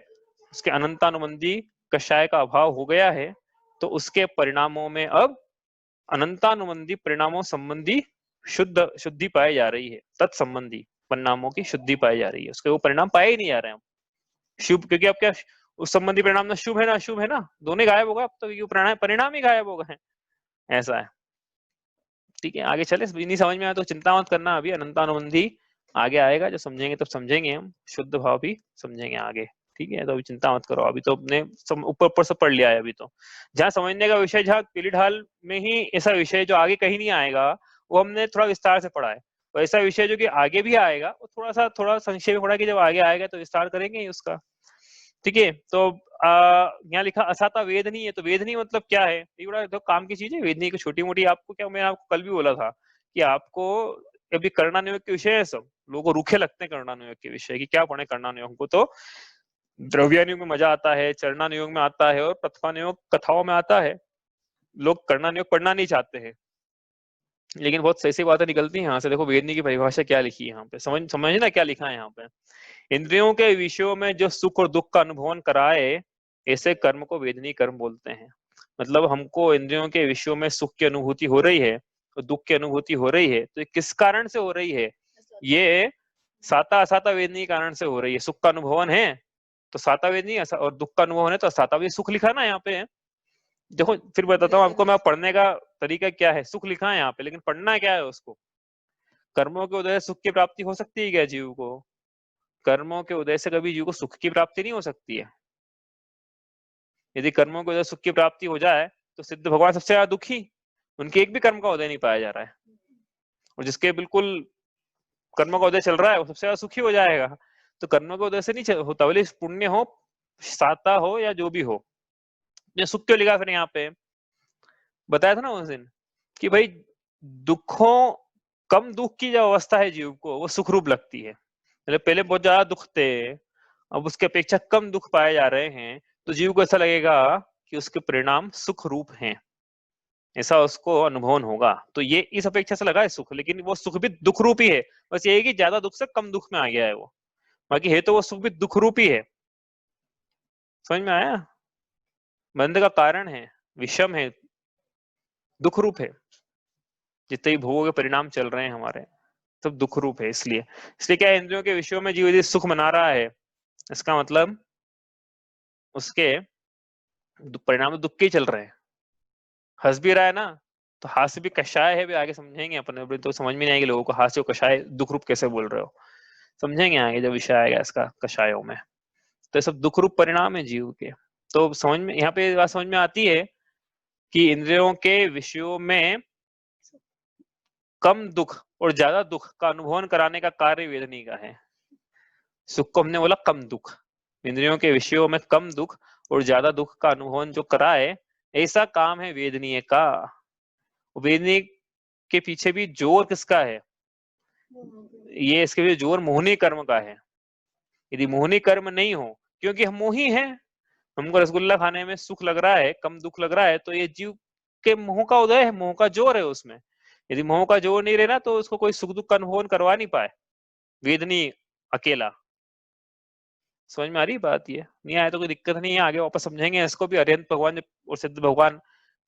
उसके अनंतानुबंधी कषाय का अभाव हो गया है, तो उसके परिणामों में अब अनंतानुबंधी परिणामों संबंधी शुद्धि पाई जा रही है, तत्संबंधी परिणामों की शुद्धि पाई जा रही है, उसके वो परिणाम पाए ही नहीं जा रहे हैं शुभ, क्योंकि अब क्या उस संबंधी परिणाम ना शुभ है ना अशुभ है ना, दोनों गायब होगा, अब तो परिणाम ही गायब हो गए हैं, ऐसा है। ठीक है, आगे चले, नहीं समझ में आया तो चिंता मत करना, अभी अनंतानुबंधी आगे आएगा, जो समझेंगे तब समझेंगे हम, शुद्ध भाव भी समझेंगे आगे। ठीक है, तो अभी चिंता मत करो, अभी तो अपने ऊपर ऊपर से पढ़ लिया है। अभी तो जहाँ समझने का विषय, जहाँ पीली ढाल में ही ऐसा विषय जो आगे कहीं नहीं आएगा, वो हमने थोड़ा विस्तार से पढ़ा है। तो ऐसा विषय जो कि आगे भी आएगा, वो थोड़ा संक्षेप में पढ़ा कि जब आगे आएगा तो विस्तार करेंगे ही उसका। ठीक है, तो यहाँ लिखा असाता वेदनी है, तो वेदनी मतलब क्या है, ये बड़ा तो काम की चीज है वेदनी की, छोटी मोटी आपको क्या, मैंने आपको कल भी बोला था कि आपको अभी कर्णानुयोग के विषय है, सब लोगों को रूखे लगते हैं कर्णानुयोग के विषय, कि क्या पढ़े कर्णानुयोग को, तो द्रव्यानुयोग में मजा आता है, चरणानुयोग में आता है, और प्रथमानुयोग कथाओं में आता है। लोग कर्णानुयोग पढ़ना नहीं चाहते हैं, लेकिन बहुत सही सही बातें निकलती हैं यहाँ से। देखो वेदनी की परिभाषा क्या लिखी है यहाँ पे, समझना क्या लिखा है यहाँ पे। इंद्रियों के विषयों में जो सुख और दुख का अनुभव कराए, ऐसे कर्म को वेदनी कर्म बोलते हैं। मतलब हमको इंद्रियों के विषयों में सुख की अनुभूति हो रही है और दुख की अनुभूति हो रही है, तो किस कारण से हो रही है, ये साता असाता वेदनी कारण से हो रही है। सुख का अनुभवन है तो साता वेदनी, और दुख का अनुभवन है तो साता वेदनी। सुख लिखा ना यहाँ पे, देखो फिर बताता हूँ आपको मैं, पढ़ने का तरीका क्या है। सुख लिखा है यहाँ पे, लेकिन पढ़ना क्या है उसको। कर्मों के उदय से सुख की प्राप्ति हो सकती है क्या जीव को? कर्मों के उदय से कभी जीव को सुख की प्राप्ति नहीं हो सकती है। यदि कर्मों के उदय सुख की प्राप्ति हो जाए तो सिद्ध भगवान सबसे ज्यादा दुखी, उनके एक भी कर्म का उदय नहीं पाया जा रहा है, और जिसके बिल्कुल कर्मों का उदय चल रहा है वो सबसे ज्यादा सुखी हो जाएगा। तो कर्मों के उदय से नहीं होता, बोले पुण्य हो, साता हो, या जो भी हो। ये सुख क्यों लिखा फिर यहाँ पे, बताया था ना उस दिन कि भाई दुखों, कम दुख की जो अवस्था है जीव को, वो सुख रूप लगती है। मतलब पहले बहुत ज्यादा दुख थे, अब उसके अपेक्षा कम दुख पाए जा रहे हैं, तो जीव को ऐसा लगेगा कि उसके परिणाम सुख रूप हैं, ऐसा उसको अनुभव होगा। तो ये इस अपेक्षा से लगा है सुख, लेकिन वो सुख भी दुख रूप ही है। बस ये है कि ज्यादा दुख से कम दुख में आ गया है वो, बाकी है तो वो सुख भी दुख रूप ही है। समझ में आया? बंध का कारण है, विषम है, दुख रूप है। जितने भी भोगों के परिणाम चल रहे हैं हमारे, सब दुख रूप है। इसलिए क्या है, इंद्रियों के विषयों में जीव यदि सुख मना रहा है, इसका मतलब उसके परिणाम तो दुख के ही चल रहे हैं। हंस भी रहा है ना, तो हास्य भी कषाय है, भी आगे समझेंगे अपन, तो समझ में नहीं आएगी लोगों को हास्य और कषाय दुख रूप कैसे बोल रहे हो, समझेंगे आगे जब विषय आएगा इसका कषायों में। तो ये सब दुख रूप परिणाम है जीव के। तो समझ में, यहाँ पे बात समझ में आती है कि इंद्रियों के विषयों में कम दुख और ज्यादा दुख का अनुभव कराने का कार्य वेदनी का है। सुख को हमने बोला कम दुख, इंद्रियों के विषयों में कम दुख और ज्यादा दुख का अनुभव जो कराए, ऐसा काम है वेदनीय का। वेदनीय के पीछे भी जोर किसका है, ये इसके पीछे जोर मोहनी कर्म का है। यदि मोहनी कर्म नहीं हो, क्योंकि हम मोही हैं, हमको रसगुल्ला खाने में सुख लग रहा है, कम दुख लग रहा है, तो ये जीव के मोह का उदय है, मोह का जोर है उसमें। यदि मोह का जोर नहीं रहना तो उसको कोई सुख दुख का अनुभव करवा नहीं पाए वेदनी अकेला। समझ में आ रही बात? ये नहीं आया तो कोई दिक्कत नहीं है, आगे वापस समझेंगे इसको भी। अरिहंत भगवान और सिद्ध भगवान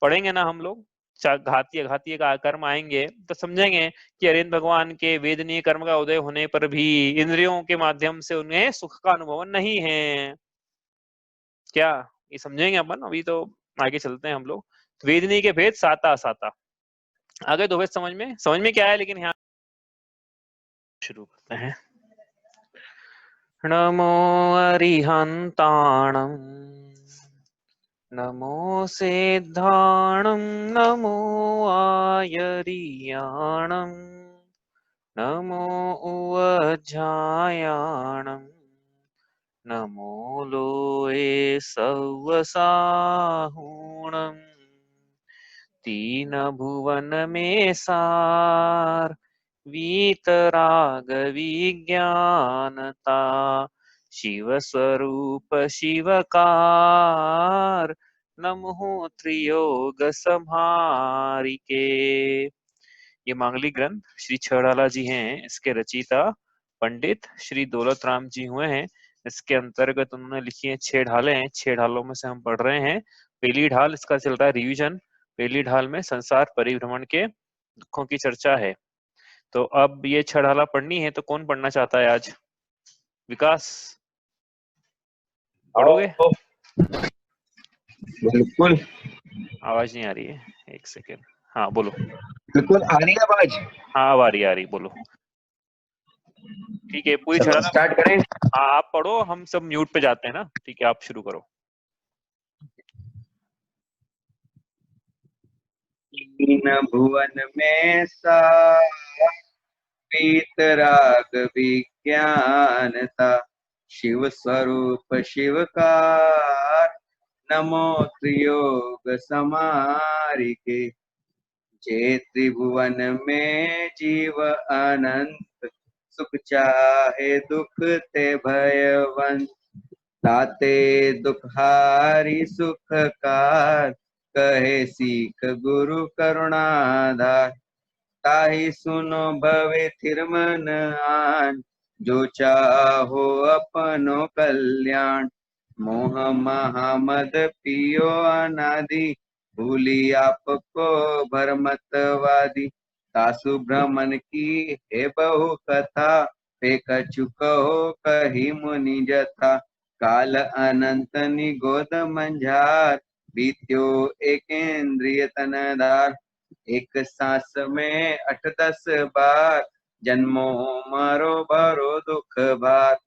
पढ़ेंगे ना हम लोग, घातीय घातीय का कर्म आएंगे तो समझेंगे कि अरिहंत भगवान के वेदनीय कर्म का उदय होने पर भी इंद्रियों के माध्यम से उन्हें सुख का अनुभव नहीं है। क्या ये समझेंगे अपन, अभी तो आगे चलते हैं हम लोग। वेदनीय के भेद साता असाता, आगे दो भेद समझ में क्या है, लेकिन यहाँ शुरू करते हैं। नमो अरिहंताणं, नमो सिद्धाणं, नमो आयरियाणं, नमो उवज्झायाणं, नमो लोये सव्वसाहुणं। तीन भुवन में सार, वीतराग विज्ञानता, शिव स्वरूप शिवकार, नमो त्रियोग संहारिके। ये मांगलिक ग्रंथ श्री छड़ाला जी हैं, इसके रचयिता पंडित श्री दौलत राम जी हुए हैं। इसके अंतर्गत उन्होंने लिखी है 6 ढालें हैं, 6 ढालों में से हम पढ़ रहे हैं पहली ढाल इसका चल रहा है रिवीजन। पहली ढाल में संसार परिभ्रमण के दुखों की चर्चा है। तो अब ये 6 ढाला पढ़नी है, तो कौन पढ़ना चाहता है आज? विकास, पढ़ोगे? बिल्कुल। आवाज नहीं आ रही है, एक सेकेंड। हाँ बोलो। बिल्कुल आ रही है आवाज। हाँ अब आ रही बोलो। ठीक है, पूरी 6 ढाला। स्टार्ट करें। हाँ आप पढ़ो, हम सब म्यूट पे जाते हैं ना। ठीक है, आप शुरू करो। तीन भुवन में सा वीतराग विज्ञान था, शिव स्वरूप शिवकार, नमो त्रियोग समारिके। जे त्रिभुवन में जीव अनंत, सुख चाहे दुख ते भयवंत, ताते दुखारी सुखकार, कहे सीख गुरु करुणाधार। ताहि सुनो भवे थिर मन आन, जो चाहो अपनो कल्याण। मोह महामद पियो अनादि, भूली आपको भरमतवादी। सासु भ्रमण की हे बहु कथा, पे कछु कहो कही मुनि जथा। काल अनंत निगोद मंझार, बीत्यो एकेंद्रिय तनधार। एक सांस में 8-10 बार, जन्मो मरो भरो दुख भार।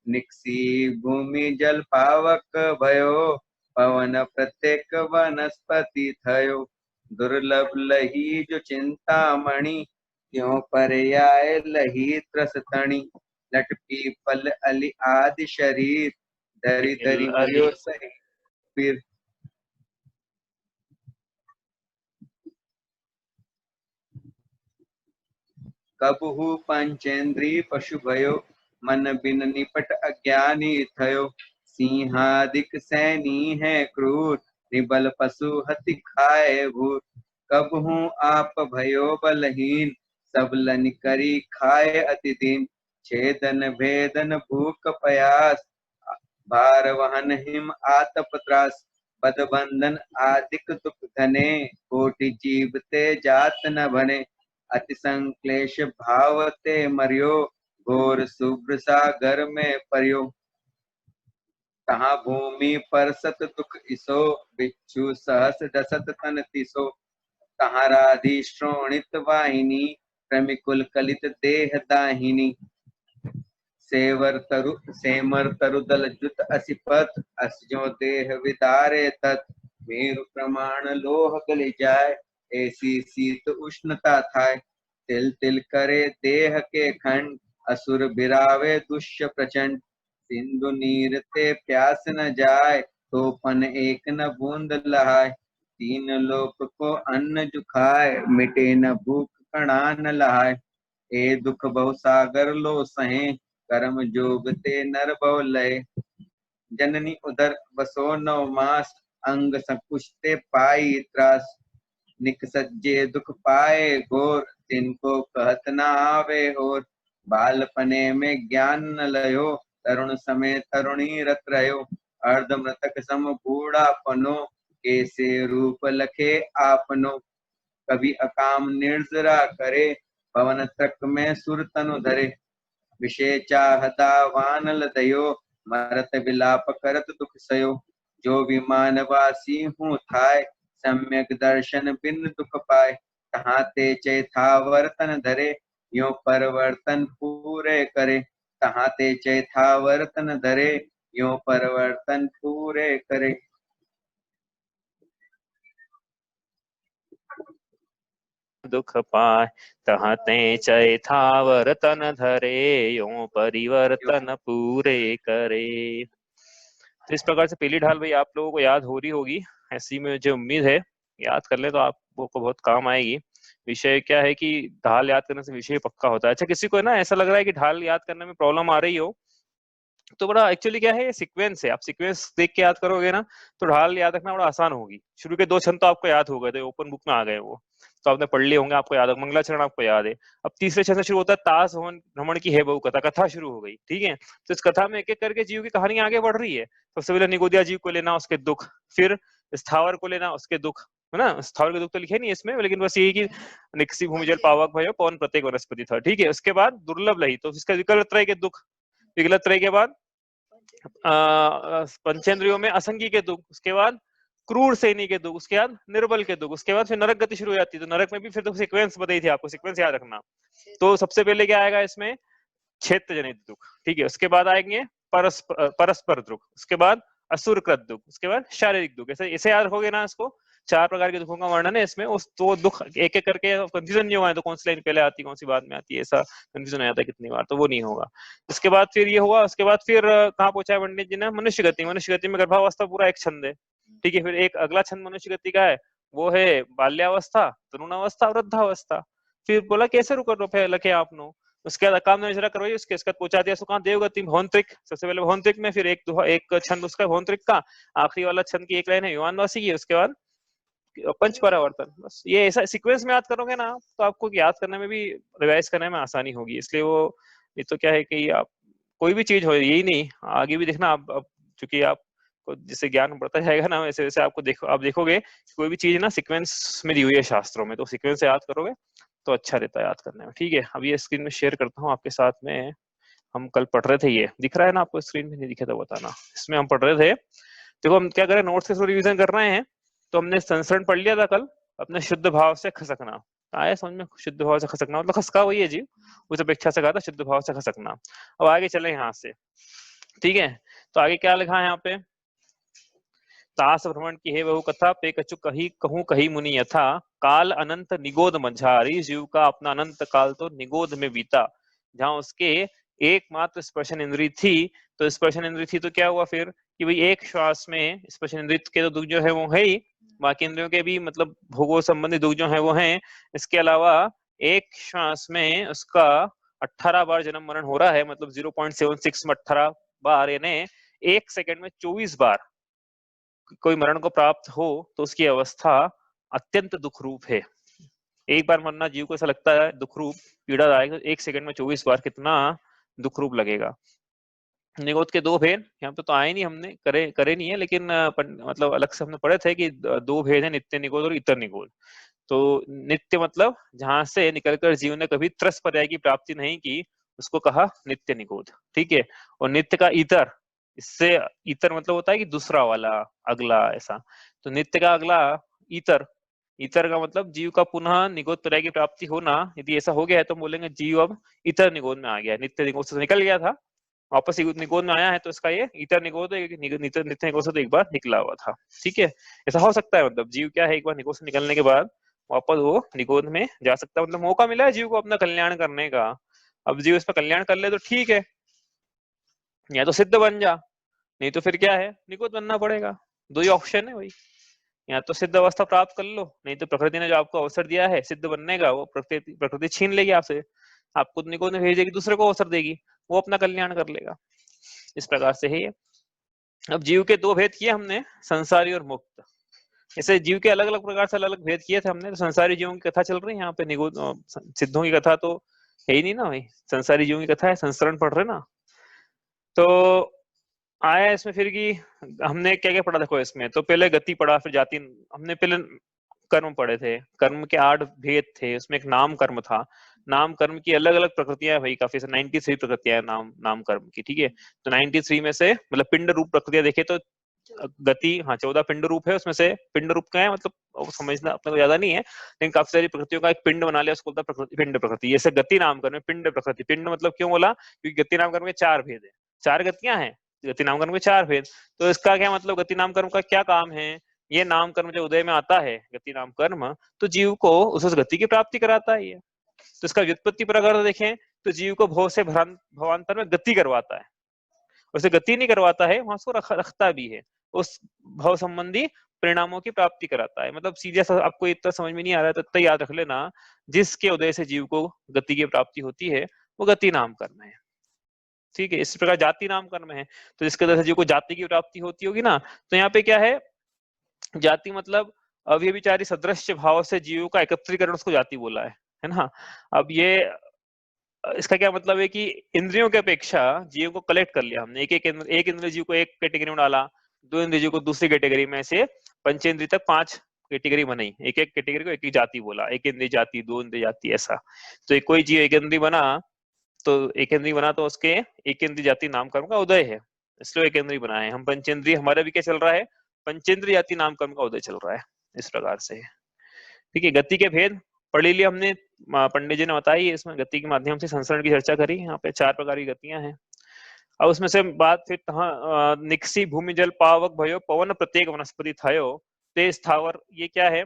निकसी भूमि जल पावक भयो, पवन प्रत्येक वनस्पति थयो। दुर्लभ लही जो चिंतामणि, क्यों पर्याय लही त्रस तणी। लट पीपल अली आदि शरीर, दरी दरी मरियो सही पीर। कबहु पंचेंद्रिय पशु भयो, मन बिन निपट अज्ञानी थयो। सिंहादिक सैनी है क्रूर, निबल पशु हति खाए भूर। कबहु आप भयो बलहीन, सब लन करी खाए अति दीन। छेदन भेदन भूख प्यास, भार वहन हिम आतप त्रास। बद बंधन आदिक दुख धने, कोटि जीव ते जात न बने। अति संक्लेश भाव ते मरियो, घोर शुभ्र सागर में परियो। कहाँ भूमि पर सत दुख इसो, बिच्छू सहस डसत तन तिसो। कहाँ राधि श्रोणित वाहिनी, प्रमिकुल कलित देह दाहिनी। सेमर तरु दल जुत असिपत, अस जो देह विदारे तत्। मेरु प्रमाण लोह गले जाय, ऐसी शीत उष्णता थाय। तिल तिल करे देह के खंड, असुर बिरावे दुष्य प्रचंड। सिंधु नीर ते प्यास न जाय, तो पन एक न बूंद लहाय। तीन लोक को अन्न जुखाय, मिटे न भूख कणा न लहाय। ए दुख बहु सागर लो सहे, कर्म जोग ते नर बहु लय। जननी उदर बसो 9 मास, अंग संकुच ते पाई त्रास। निक सज्जे दुख पाए घोर, तिनको कहत न आवे होर। बालपने में ज्ञान न लयो, तरुण समय तरुणी रत रहो। अर्ध मृतक सम बूढ़ापनो, कैसे रूप लखे आपनो। कभी अकाम निर्जरा करे, पवन तक में सुर तनु धरे। विषय चाहता वानल दयो, मरत विलाप करत दुख सयो। जो विमानवासी हूँ थाय, सम्यक दर्शन बिन दुख पाए। तहाँ ते चैथावर तन धरे, यो परवर्तन पूरे करे। तहाँ ते चैथावर तन धरे, यो परवर्तन पूरे करे। दुख पाए, तहाँ ते चैथावर तन धरे, यो परिवर्तन पूरे करे। तो इस प्रकार से पहली ढाल भाई आप लोगों को याद हो रही होगी, ऐसी मुझे उम्मीद है। याद कर ले तो आपको बहुत काम आएगी। विषय क्या है कि ढाल याद करने से विषय पक्का होता है। अच्छा, किसी को है ना ऐसा लग रहा है कि ढाल याद करने में प्रॉब्लम आ रही हो, तो बड़ा एक्चुअली क्या है, सीक्वेंस है। आप सीक्वेंस देख के याद करोगे ना, तो ढाल याद रखना बड़ा आसान होगी। शुरू के 2 छंद तो आपको याद हो गए थे, ओपन बुक में आ गए वो, तो आपने पढ़ लिए होंगे, आपको याद है। मंगलाचरण आपको याद है। अब तीसरे छंद से शुरू होता है तास हवन भ्रमण की है बहु कथा, कथा शुरू हो गई। ठीक है, तो इस कथा में एक एक करके जीव की कहानी आगे बढ़ रही है। सबसे पहले निगोदिया जीव को लेना, उसके दुख, फिर स्थावर को लेना, उसके दुख, है ना, स्थावर के दुख तो लिखे नहीं इसमें, लेकिन बस यही कि निकसी भूमि जल पावक भयो कौन प्रत्येक वनस्पति था, ठीक है। उसके बाद दुर्लभ लही, तो इसका विकलत्रय के दुख, विकलत्रय के बाद पंचेंद्रियों में असंगी के दुख, उसके बाद क्रूर सैनी के दुख, उसके बाद निर्बल के दुख, उसके बाद फिर नरक गति शुरू हो जाती है। तो नरक में भी फिर तो सीक्वेंस बताई थी आपको, सीक्वेंस याद रखना। तो सबसे पहले क्या आएगा इसमें, क्षेत्र जनित दुख, ठीक है। उसके बाद आएंगे परस्पर दुख, उसके बाद असुरकृत दुख, उसके बाद शारीरिक दुख। ऐसे ऐसे याद रखोगे ना इसको, 4 प्रकार के दुखों का वर्णन है इसमें। उस तो दुख एक एक करके कंफ्यूजन नहीं होगा, तो कौन सी लाइन पहले आती है कौन सी बाद में आती है, ऐसा कंफ्यूजन हो जाता है कितनी बार, तो वो नहीं होगा। इसके बाद फिर ये हुआ, उसके बाद फिर कहाँ पहुंचा है पंडित जी ने, मनुष्य गति। मनुष्य गति में गर्भावस्था पूरा एक छंद है, ठीक है। फिर एक अगला छंद मनुष्य गति का है, वो है बाल्यावस्था, तरुणावस्था, वृद्धावस्था। फिर बोला कैसे रुके लखे आपनो, उसके बाद काम नजरा करवाई, उसके बाद पहुंचा दिया सुकांत देवगति भौंत्रिक। सबसे पहले भौंत्रिक में, फिर एक छंद उसका भौंत्रिक का, आखिरी वाला छंद की एक लाइन है युवानवासी की, उसके बाद पंच परावर्तन। बस ये ऐसा सीक्वेंस में याद करोगे ना, तो आपको याद करने में भी, रिवाइज करने में आसानी होगी। इसलिए वो, ये तो क्या है कि आप कोई भी चीज हो, यही नहीं आगे भी देखना आप, चूंकि आप जिससे ज्ञान बढ़ता जाएगा ना, वैसे वैसे आपको आप देखोगे कोई भी चीज ना सीक्वेंस में दी हुई है शास्त्रों में, तो सीक्वेंस से याद करोगे तो अच्छा रहता है याद करने में, ठीक है। अब ये स्क्रीन में शेयर करता हूँ आपके साथ में। हम कल पढ़ रहे थे, ये दिख रहा है ना आपको स्क्रीन में, नहीं दिखे तो बताना। इसमें हम पढ़ रहे थे, देखो हम क्या करें, नोट्स के थ्रू रिवीजन कर रहे हैं। तो हमने संस्करण पढ़ लिया था कल, अपने शुद्ध भाव से खसकना आया समझ में। शुद्ध भाव से खसकना मतलब खसका वही है जी, उस अपेक्षा से कहा था शुद्ध भाव से खसकना। अब आगे चले यहाँ से, ठीक है। तो आगे क्या लिखा है यहाँ पे, तास भ्रमण की है बहु कथा पे कछु कही कहूं कही मुनि यथा, काल अनंत निगोद मझारी, जीव का अपना अनंत काल तो निगोद में बीता। जहां उसके एकमात्र स्पर्शन इंद्री थी, तो स्पर्शन इंद्री थी तो क्या हुआ फिर कि भाई एक श्वास में स्पर्शन इंद्री के तो दुख जो है वो है ही, बाकी इंद्रियों के भी मतलब भोगों संबंधी दुख जो है वो है। इसके अलावा एक श्वास में उसका 18 बार जन्म मरण हो रहा है, मतलब 0.76 में 18 बार, यानी एक सेकंड में 24 बार कोई मरण को प्राप्त हो तो उसकी अवस्था अत्यंत दुख रूप है। एक बार मरना जीव को ऐसा लगता है दुख रूप पीड़ादायक, एक सेकंड में 24 बार कितना दुख रूप लगेगा। निगोद के 2 भेद यहाँ पे तो आए नहीं, हमने करे नहीं है, लेकिन मतलब अलग से हमने पढ़े थे कि 2 भेद है, नित्य निगोद और इतर निगोद। तो नित्य मतलब जहां से निकलकर जीव ने कभी त्रस पर्याय की प्राप्ति नहीं की, उसको कहा नित्य निगोद, ठीक है। और नित्य का इतर, इससे इतर मतलब होता है कि दूसरा वाला, अगला, ऐसा। तो नित्य का अगला इतर, इतर का मतलब जीव का पुनः निगोद पर्याय की प्राप्ति होना। यदि ऐसा हो गया है तो बोलेंगे जीव अब इतर निगोद में आ गया, नित्य निगोद से निकल गया था वापस निगोद में आया है, तो इसका ये इतर निगोद नित्य निगोद से तो एक बार निकला हुआ था, ठीक है। ऐसा हो सकता है, मतलब जीव क्या है एक बार निगोद से निकलने के बाद वापस वो निगोद में जा सकता है, मतलब मौका मिला है जीव को अपना कल्याण करने का। अब जीव इसमें कल्याण कर ले तो ठीक है, या तो सिद्ध बन जा, नहीं तो फिर क्या है, निगोद बनना पड़ेगा। 2 ही ऑप्शन है भाई, या तो सिद्ध अवस्था प्राप्त कर लो, नहीं तो प्रकृति ने जो आपको अवसर दिया है सिद्ध बनने का, वो प्रकृति छीन लेगी आपसे, आपको निगोद में भेज देगी, दूसरे को अवसर देगी, वो अपना कल्याण कर लेगा। इस प्रकार से है ये। अब जीव के 2 भेद किए हमने, संसारी और मुक्त। ऐसे जीव के अलग अलग प्रकार से अलग अलग भेद किए थे हमने। तो संसारी जीवों की कथा चल रही है यहाँ पे, निगोद सिद्धों की कथा तो है ही नहीं ना भाई, संसारी जीवों की कथा है, संस्करण पढ़ रहे ना। तो आया इसमें फिर कि हमने क्या क्या पढ़ा, देखो इसमें तो पहले गति पढ़ा, फिर जाति, हमने पहले कर्म पढ़े थे, कर्म के 8 भेद थे, उसमें एक नाम कर्म था। नाम कर्म की अलग अलग प्रकृतियां भाई, काफी 93 प्रकृतियां नाम कर्म की, ठीक है। तो 93 में से मतलब पिंड रूप प्रकृतियां देखे तो गति, हाँ 14 पिंड रूप है, उसमें से पिंड रूप का है मतलब समझना अपने को ज्यादा नहीं है, लेकिन काफी सारी प्रकृतियों का एक पिंड बना लिया, उसको बोलता है पिंड प्रकृति। जैसे गति नाम कर्म में पिंड प्रकृति, पिंड मतलब क्यों बोला, क्योंकि गति नाम कर्म के 4 भेद है, 4 गतियां हैं, गति नाम कर्म के 4 भेद। तो इसका क्या मतलब, गति नाम कर्म का क्या काम है, ये नाम कर्म जो उदय में आता है गति नाम कर्म, तो जीव को उस गति की प्राप्ति कराता है ये। तो इसका व्युत्पत्ति पर अगर देखें तो जीव को भव से भवांतर में गति करवाता है, उसे गति नहीं करवाता है, वहां उसको रखता भी है, उस भव संबंधी परिणामों की प्राप्ति कराता है। मतलब सीधे आपको इतना समझ में नहीं आ रहा है तो इतना याद रख लेना, जिसके उदय से जीव को गति की प्राप्ति होती है वो गति नाम कर्म है, ठीक है। इस प्रकार जाति नाम कर्म है, तो जिसके वजह से जीव को जाति की प्राप्ति होती होगी ना, तो यहाँ पे क्या है, जाति मतलब अव्यभिचारी सदृश भाव से जीव का एकत्रीकरण, उसको जाति बोला है ना। अब ये इसका क्या मतलब है कि इंद्रियों की अपेक्षा जीव को कलेक्ट कर लिया हमने, एक इंद्रिय जीव को एक कैटेगरी में डाला, 2 इंद्रिय जीव को दूसरी कैटेगरी में, से पंचेंद्रिय तक 5 कैटेगरी बनाई, एक एक कैटेगरी को एक एक जाति बोला, एक इंद्रिय जाति, दो इंद्रिय जाति, ऐसा। तो एक कोई जीव एक इंद्रिय बना तो उसके एक इंद्रिय जाति नामकरण का उदय है, इसलिए एक इंद्रिय बना है। हम पंचेंद्रिय, हमारा भी क्या चल रहा है, पंचेंद्रिय जाति नामकरण का उदय चल रहा है, इस प्रकार से। ठीक है, गति के भेद पढ़ लिए हमने, पंडित जी ने बताई, इसमें गति के माध्यम से संसरण की चर्चा करी। यहाँ पे 4 प्रकार की गतियां हैं। अब उसमें से बात फिर निक्सी भूमि जल पावक भयो पवन प्रत्येक वनस्पति थयो ते स्थावर, ये क्या है,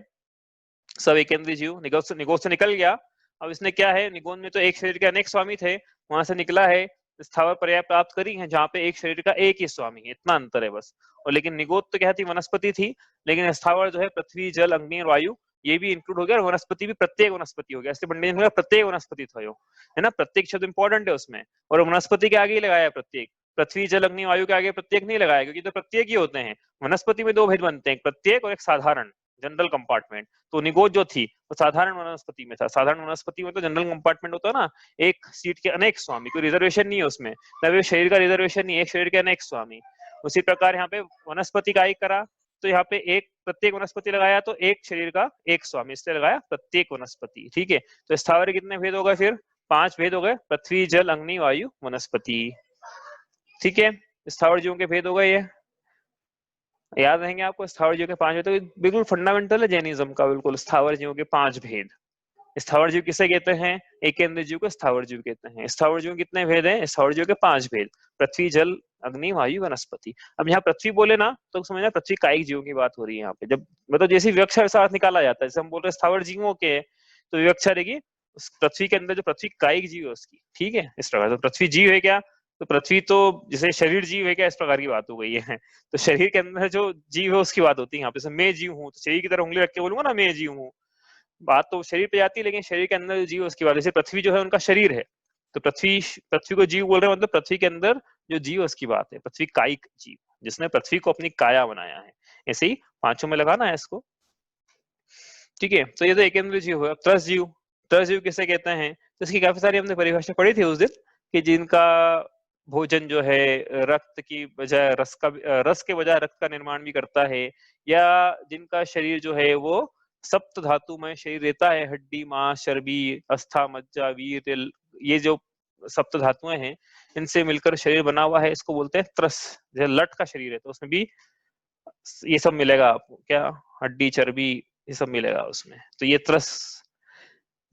सब एकेंद्रीय जीव। निगोद से निकल गया, अब इसने क्या है, निगोद में तो एक शरीर के अनेक स्वामी थे, वहां से निकला है, स्थावर पर्याय प्राप्त करी है, जहाँ पे एक शरीर का एक ही स्वामी है, इतना अंतर है बस। और लेकिन निगोद तो क्या थी, वनस्पति थी, लेकिन स्थावर जो है पृथ्वी जल अग्नि और वायु, ये भी इंक्लूड हो गया, और वनस्पति भी प्रत्येक वनस्पति हो गया, इसलिए पंडित ने प्रत्येक वनस्पति थयो, है ना, प्रत्येक शब्द इंपॉर्टेंट है उसमें, और वनस्पति के आगे ही लगाया प्रत्येक, पृथ्वी जल अग्नि वायु के आगे प्रत्येक नहीं लगाया, क्योंकि तो प्रत्येक ही होते हैं। वनस्पति में 2 भेद बनते हैं, एक प्रत्येक और एक साधारण, जनरल कंपार्टमेंट। तो निगोद जो थी वो साधारण वनस्पति में था, साधारण वनस्पति में तो जनरल कंपार्टमेंट होता है ना, एक सीट के अनेक स्वामी, कोई रिजर्वेशन नहीं है उसमें, तब शरीर का रिजर्वेशन नहीं है, एक शरीर के अनेक स्वामी। उसी प्रकार यहाँ पे वनस्पति का एक करा, तो यहाँ पे एक प्रत्येक वनस्पति लगाया, तो एक शरीर का एक स्वामी, इसलिए लगाया प्रत्येक वनस्पति। ठीक है, तो स्थावर कितने भेद हो गए, फिर 5 भेद हो गए, पृथ्वी जल अग्नि वायु वनस्पति। ठीक है, स्थावर जीवों के भेद हो गए, ये याद रहेंगे आपको, स्थावर जीव के 5 भेद, तो बिल्कुल फंडामेंटल है जैनिज्म का, बिल्कुल स्थावर जीवों के 5 भेद। स्थावर जीव किसे कहते हैं, एकेंद्रीय जीव को स्थावर जीव कहते हैं। स्थावर जीव कितने भेद हैं, स्थावर जीव के 5 भेद, पृथ्वी जल अग्नि वायु वनस्पति। अब यहाँ पृथ्वी बोले ना तो समझना पृथ्वी कायिक जीवों की बात हो रही है यहाँ पे, जब मतलब जैसे विवक्षा से अर्थ निकाला जाता है, जैसे हम बोल रहे हैं स्थावर जीवों के, तो विवक्षा रहेगी उस पृथ्वी के अंदर जो पृथ्वी कायिक जीव है उसकी। ठीक है, इस प्रकार, तो पृथ्वी जीव है क्या, तो पृथ्वी तो जैसे शरीर जीव है क्या, इस प्रकार की बात हो गई है। तो शरीर के अंदर जो जीव है उसकी बात होती है यहाँ पे, मैं जीव हूँ, तो शरीर की तरह उंगली रख के बोलूंगा ना मैं जीव हूँ, बात तो शरीर पे जाती है, लेकिन शरीर के अंदर जो जीव उसकी बात, जैसे पृथ्वी जो है उनका शरीर है, तो पृथ्वी को जीव बोल रहे हैं, मतलब पृथ्वी के अंदर जो जीव उसकी बात है, पृथ्वी कायिक जीव, जिसने पृथ्वी को अपनी काया बनाया है। ऐसे ही 5 में लगाना है इसको। ठीक है, तो ये तो एकेंद्रीय जीव है। त्रस जीव किसे कहते हैं, तो इसकी काफी सारी हमने परिभाषा पढ़ी थी उस दिन, कि जिनका भोजन जो है रक्त की बजाय रस के बजाय रक्त का निर्माण भी करता है, या जिनका शरीर जो है वो सप्त धातु में शरीर रहता है, हड्डी मांस चर्बी अस्था मज्जा वीर, ये जो सप्त धातुएं हैं इनसे मिलकर शरीर बना हुआ है, इसको बोलते हैं त्रस। जैसे लट का शरीर है तो उसमें भी ये सब मिलेगा आपको, क्या हड्डी चर्बी ये सब मिलेगा उसमें, तो ये त्रस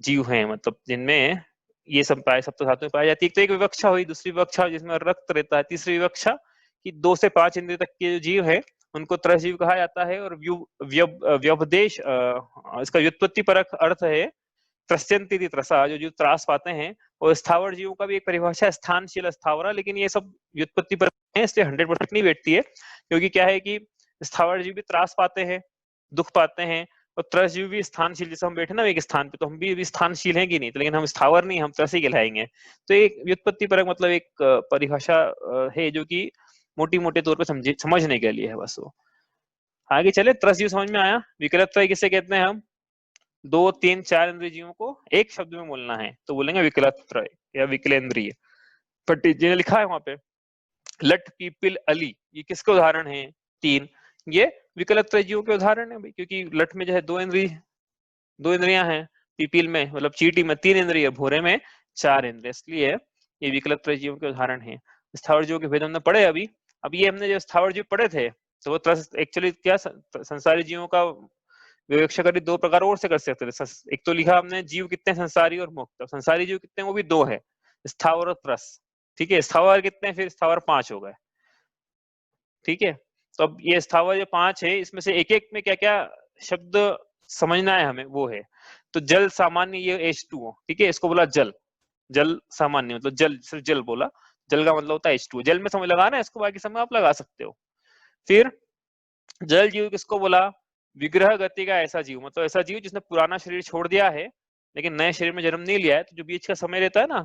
जीव हैं, मतलब जिनमें ये सब सप्त धातुएं पाई जाती है। तो एक विवक्षा हुई, दूसरी विवक्षा जिसमें रक्त रहता है, तीसरी विवक्षा कि 2 से 5 इंद्रिय तक के जो जीव है उनको त्रस जीव कहा जाता है। और व्यवदेश इसका व्युत्पत्ति परक अर्थ है त्रस्यन्ति त्रसा, जो जीव त्रास पाते हैं। और स्थावर जीवों का भी एक परिभाषा स्थानशील स्थावरा, लेकिन ये सब व्युत्पत्ति परक है, इसलिए 100% नहीं बैठती है, क्योंकि क्या है कि स्थावर जीव भी त्रास पाते हैं, दुख पाते हैं, और त्रस जीव भी स्थानशील, जैसे हम बैठे ना एक स्थान पे, तो हम भी स्थानशील हैं कि नहीं, तो लेकिन हम स्थावर नहीं, हम त्रसी कहलाएंगे। तो एक व्युत्पत्ति परक मतलब एक परिभाषा है जो कि मोटी मोटे तौर पे समझने के लिए है बस। वो आगे चले, त्रस जीव समझ में आया। विकलत्रय किसे कहते हैं, हम 2, 3, 4 इंद्रिय जीवों को एक शब्द में बोलना है तो बोलेंगे विकलत्रय या विकलेंद्रिय। पंडित जी ने लिखा है वहां पे, लट पीपिल अली, ये किसके उदाहरण है, 3, ये विकलत्रय जीवों के उदाहरण है भाई, क्योंकि लट में जो है 2 इंद्रियां हैं, पीपील में मतलब चींटी में 3 इंद्रिय, भोरे में 4 इंद्रिय, इसलिए ये विकलत्रय जीवों के उदाहरण है। स्थावर जीवों के भेद हमने पढ़े अभी ये हमने जो स्थावर जीव पढ़े थे, तो वो एक्चुअली क्या संसारी जीवों का विवेक्षा करी 2 प्रकार और से कर सकते थे। एक तो लिखा हमने जीव कितने संसारी और मुक्त, संसारी जीव कितने, वो भी 2 है, स्थावर और त्रस। ठीक है, स्थावर कितने, फिर स्थावर 5 हो गए। ठीक है, तो अब ये स्थावर जो 5 है, इसमें से एक एक में क्या क्या शब्द समझना है हमें, वो है। तो जल सामान्य, ये H2O, ठीक है, इसको बोला जल सामान्य, मतलब जल, सिर्फ जल बोला, जल का मतलब होता है H2O, जल में समझ लगाना है इसको, बाकी समय आप लगा सकते हो। फिर जल जीव किसको बोला, विग्रह गति का ऐसा जीव, मतलब ऐसा जीव जिसने पुराना शरीर छोड़ दिया है लेकिन नए शरीर में जन्म नहीं लिया है, तो जो बीच का समय रहता है ना,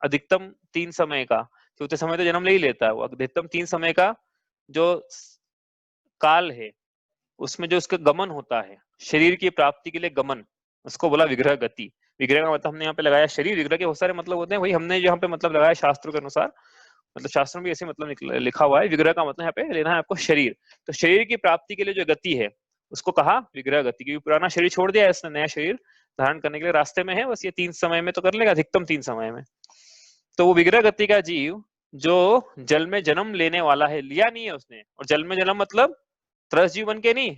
अधिकतम 3 समय का, तो उतने समय तो जन्म ले ही लेता है वो, अधिकतम 3 समय का जो काल है उसमें जो उसका गमन होता है, शरीर की प्राप्ति के लिए गमन, उसको बोला विग्रह गति। विग्रह का मतलब हमने यहाँ पे लगाया शरीर, विग्रह के बहुत सारे मतलब होते हैं, वही हमने यहाँ पे मतलब लगाया शास्त्रों के अनुसार, मतलब शास्त्रों में भी ऐसे मतलब लिखा हुआ है। विग्रह का मतलब यहाँ पे लेना है आपको शरीर, तो शरीर की प्राप्ति के लिए जो गति है उसको कहा विग्रह गति, क्योंकि पुराना शरीर छोड़ दिया है इसने, नया शरीर धारण करने के लिए रास्ते में है, बस ये 3 समय में तो कर लेगा, अधिकतम 3 समय में। तो वो विग्रह गति का जीव जो जल में जन्म लेने वाला है, लिया नहीं है उसने, और जल में जन्म मतलब त्रस जीव बन के नहीं,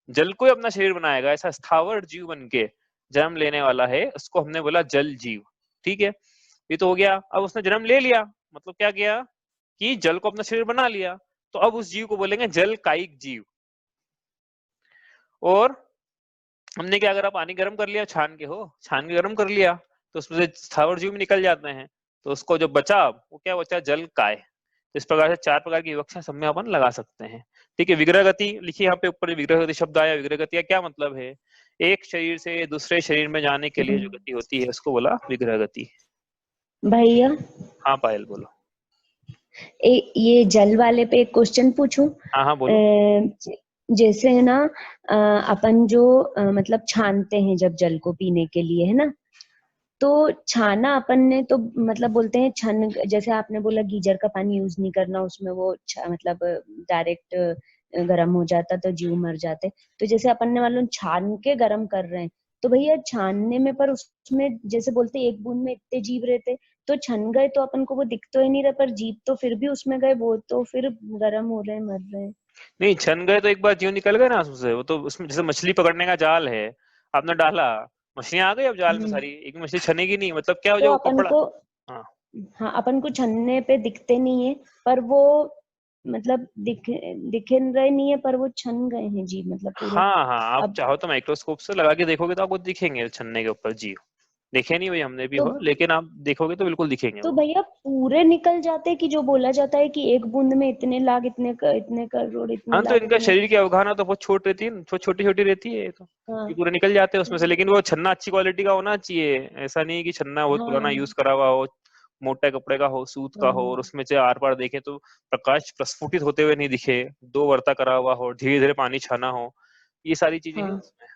जल को ही अपना शरीर बनाएगा, ऐसा स्थावर जीव बन के जन्म लेने वाला है, उसको हमने बोला जल जीव। ठीक है, ये तो हो गया। अब उसने जन्म ले लिया, मतलब क्या किया कि जल को अपना शरीर बना लिया, तो अब उस जीव को बोलेंगे जल कायिक जीव। और हमने क्या करा, पानी गर्म कर लिया, छान के गर्म कर लिया, तो उसमें से स्थावर जीव में निकल जाते हैं, तो उसको जो बचा वो क्या बचा, जल काय। तो इस प्रकार से 4 प्रकार की विवक्षा सब में अपन लगा सकते हैं। ठीक है, विग्रह गति लिखी यहाँ पे ऊपर, विग्रह गति शब्द आया। विग्रह गति का क्या मतलब है, एक शरीर से दूसरे शरीर में जाने के लिए जो गति होती है उसको बोला विग्रह गति। भैया हाँ पायल बोलो। ये जल वाले पे एक क्वेश्चन पूछूं? हाँ बोलो। जैसे है ना, अपन जो मतलब छानते हैं जब जल को पीने के लिए, है ना, तो छाना अपन ने तो मतलब बोलते हैं छन, जैसे आपने बोला गीजर का पानी यूज नहीं करना, उसमें वो मतलब डायरेक्ट गर्म हो जाता तो जीव मर जाते। तो जैसे अपन ने मालूम छान के गर्म कर रहे हैं, तो भैया छानने में पर उसमें जैसे बोलते एक बूंद में इतने जीव रहते, तो छन गए तो अपन को वो दिख तो ही नहीं रहा, पर जीव तो फिर भी उसमें गए, वो तो फिर गर्म हो रहे हैं, मर रहे हैं। नहीं, छन गए तो एक बार जीव निकल गए ना उससे, वो तो उसमें जैसे मछली पकड़ने का जाल है, आपने डाला, मछलियां आ गई अब जाल में सारी, एक मछली छनेगी नहीं, मतलब क्या हो तो जाए वो अपन कपड़ा। को, हाँ हाँ अपन को छनने पे दिखते नहीं है, पर वो मतलब दिख रहे नहीं है, पर वो छन गए हैं जीव, मतलब पूरे। हाँ हाँ, आप अब चाहो तो माइक्रोस्कोप से लगा के देखोगे तो आपको दिखेंगे छन्ने के ऊपर जीव। देखे नहीं भाई हमने भी तो हो, लेकिन आप देखोगे तो बिल्कुल दिखेंगे तो वो। भैया पूरे निकल जाते, कि जो बोला जाता है कि एक बूंद में इतने लाख, इतने करोड़, इतने हाँ तो लाख, इनका इतने। शरीर की अवधारणा तो बहुत छोट रहती है, छोटी छोटी रहती है, ये तो ये हाँ पूरे निकल जाते हैं उसमें से। लेकिन वो छन्ना अच्छी क्वालिटी का होना चाहिए, ऐसा नहीं कि छन्ना बहुत पुराना हाँ यूज करा हुआ हो, मोटे कपड़े का हो, सूत का हो, और हाँ उसमें से आर पार देखें तो प्रकाश प्रस्फुटित होते हुए नहीं दिखे, 2 वर्ता करा हुआ हो, धीरे धीरे पानी छाना हो, ये सारी चीजें हैं हाँ। उसमें।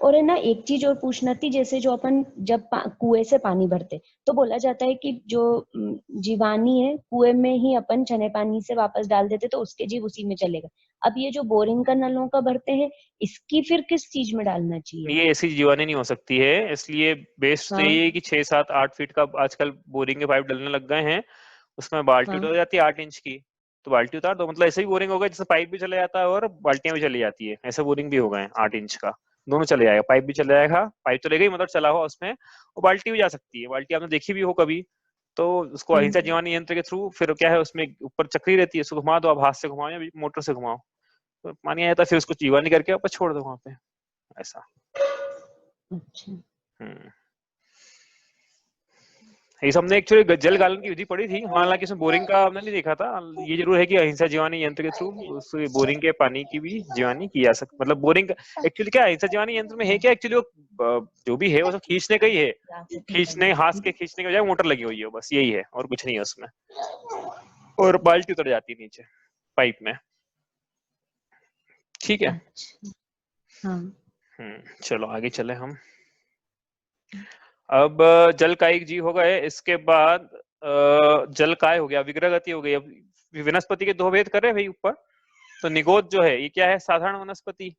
और है ना, एक चीज और पूछना थी, जैसे जो अपन जब कुएं से पानी भरते, तो बोला जाता है कि जो जीवानी है कुएं में ही अपन छने पानी से वापस डाल देते, तो उसके जीव उसी में चलेगा। अब ये जो बोरिंग का नलों का भरते हैं, इसकी फिर किस चीज में डालना चाहिए? ये ऐसी जीवानी नहीं हो सकती है, इसलिए बेस्ट तो हाँ यही है कि 6 7 8 फीट का आजकल बोरिंग के पाइप डलने लग गए हैं, उसमें बाल्टी हाँ। उतर जाती है 8 इंच की, तो बाल्टी उतार दो, मतलब ऐसे ही बोरिंग हो गया जैसे पाइप भी चला जाता है और बाल्टियां भी चली जाती है, ऐसे बोरिंग भी हो गए हैं 8 इंच का, दोनों चले जाएगा, पाइप भी चला जाएगा, पाइप तो लेगा ही मतलब चला हुआ उसमें, और बाल्टी भी जा सकती है। बाल्टी आपने देखी भी हो कभी, तो उसको अहिंसा हम्म। जीवानी यंत्र के थ्रू फिर क्या है, उसमें ऊपर चक्री रहती है, उसको घुमा दो, आप हाथ से घुमाओ या मोटर से घुमाओ, तो पानी आ जाता है, फिर उसको जीवानी करके ऊपर छोड़ दो वहां पे, ऐसा। अच्छा। हम्म, ये सबने एक्चुअली जल गालन की विधि पढ़ी थी, हालांकि इसमें बोरिंग का हमने नहीं देखा था। ये जरूर है कि अहिंसा जीवानी यंत्र के थ्रू उस बोरिंग के पानी की भी जीवानी की जा सकती, मतलब बोरिंग एक्चुअली क्या अहिंसा जीवानी यंत्र में है क्या, एक्चुअली वो जो भी है वो सब खींचने का ही है, राकेट खींचने निकलना हाथ है। के खींचने के बजाय मोटर लगी हुई है, बस यही है और कुछ नहीं है उसमें, और बाल्टी उतर जाती है नीचे पाइप में। ठीक है। अच्छा। हाँ। चलो आगे चले हम। अब जल कायिक जीव हो गए, इसके बाद जल काय हो गया, विग्रह गति हो गई। अब वनस्पति के 2 भेद करे भाई ऊपर, तो निगोद जो है ये क्या है, साधारण वनस्पति,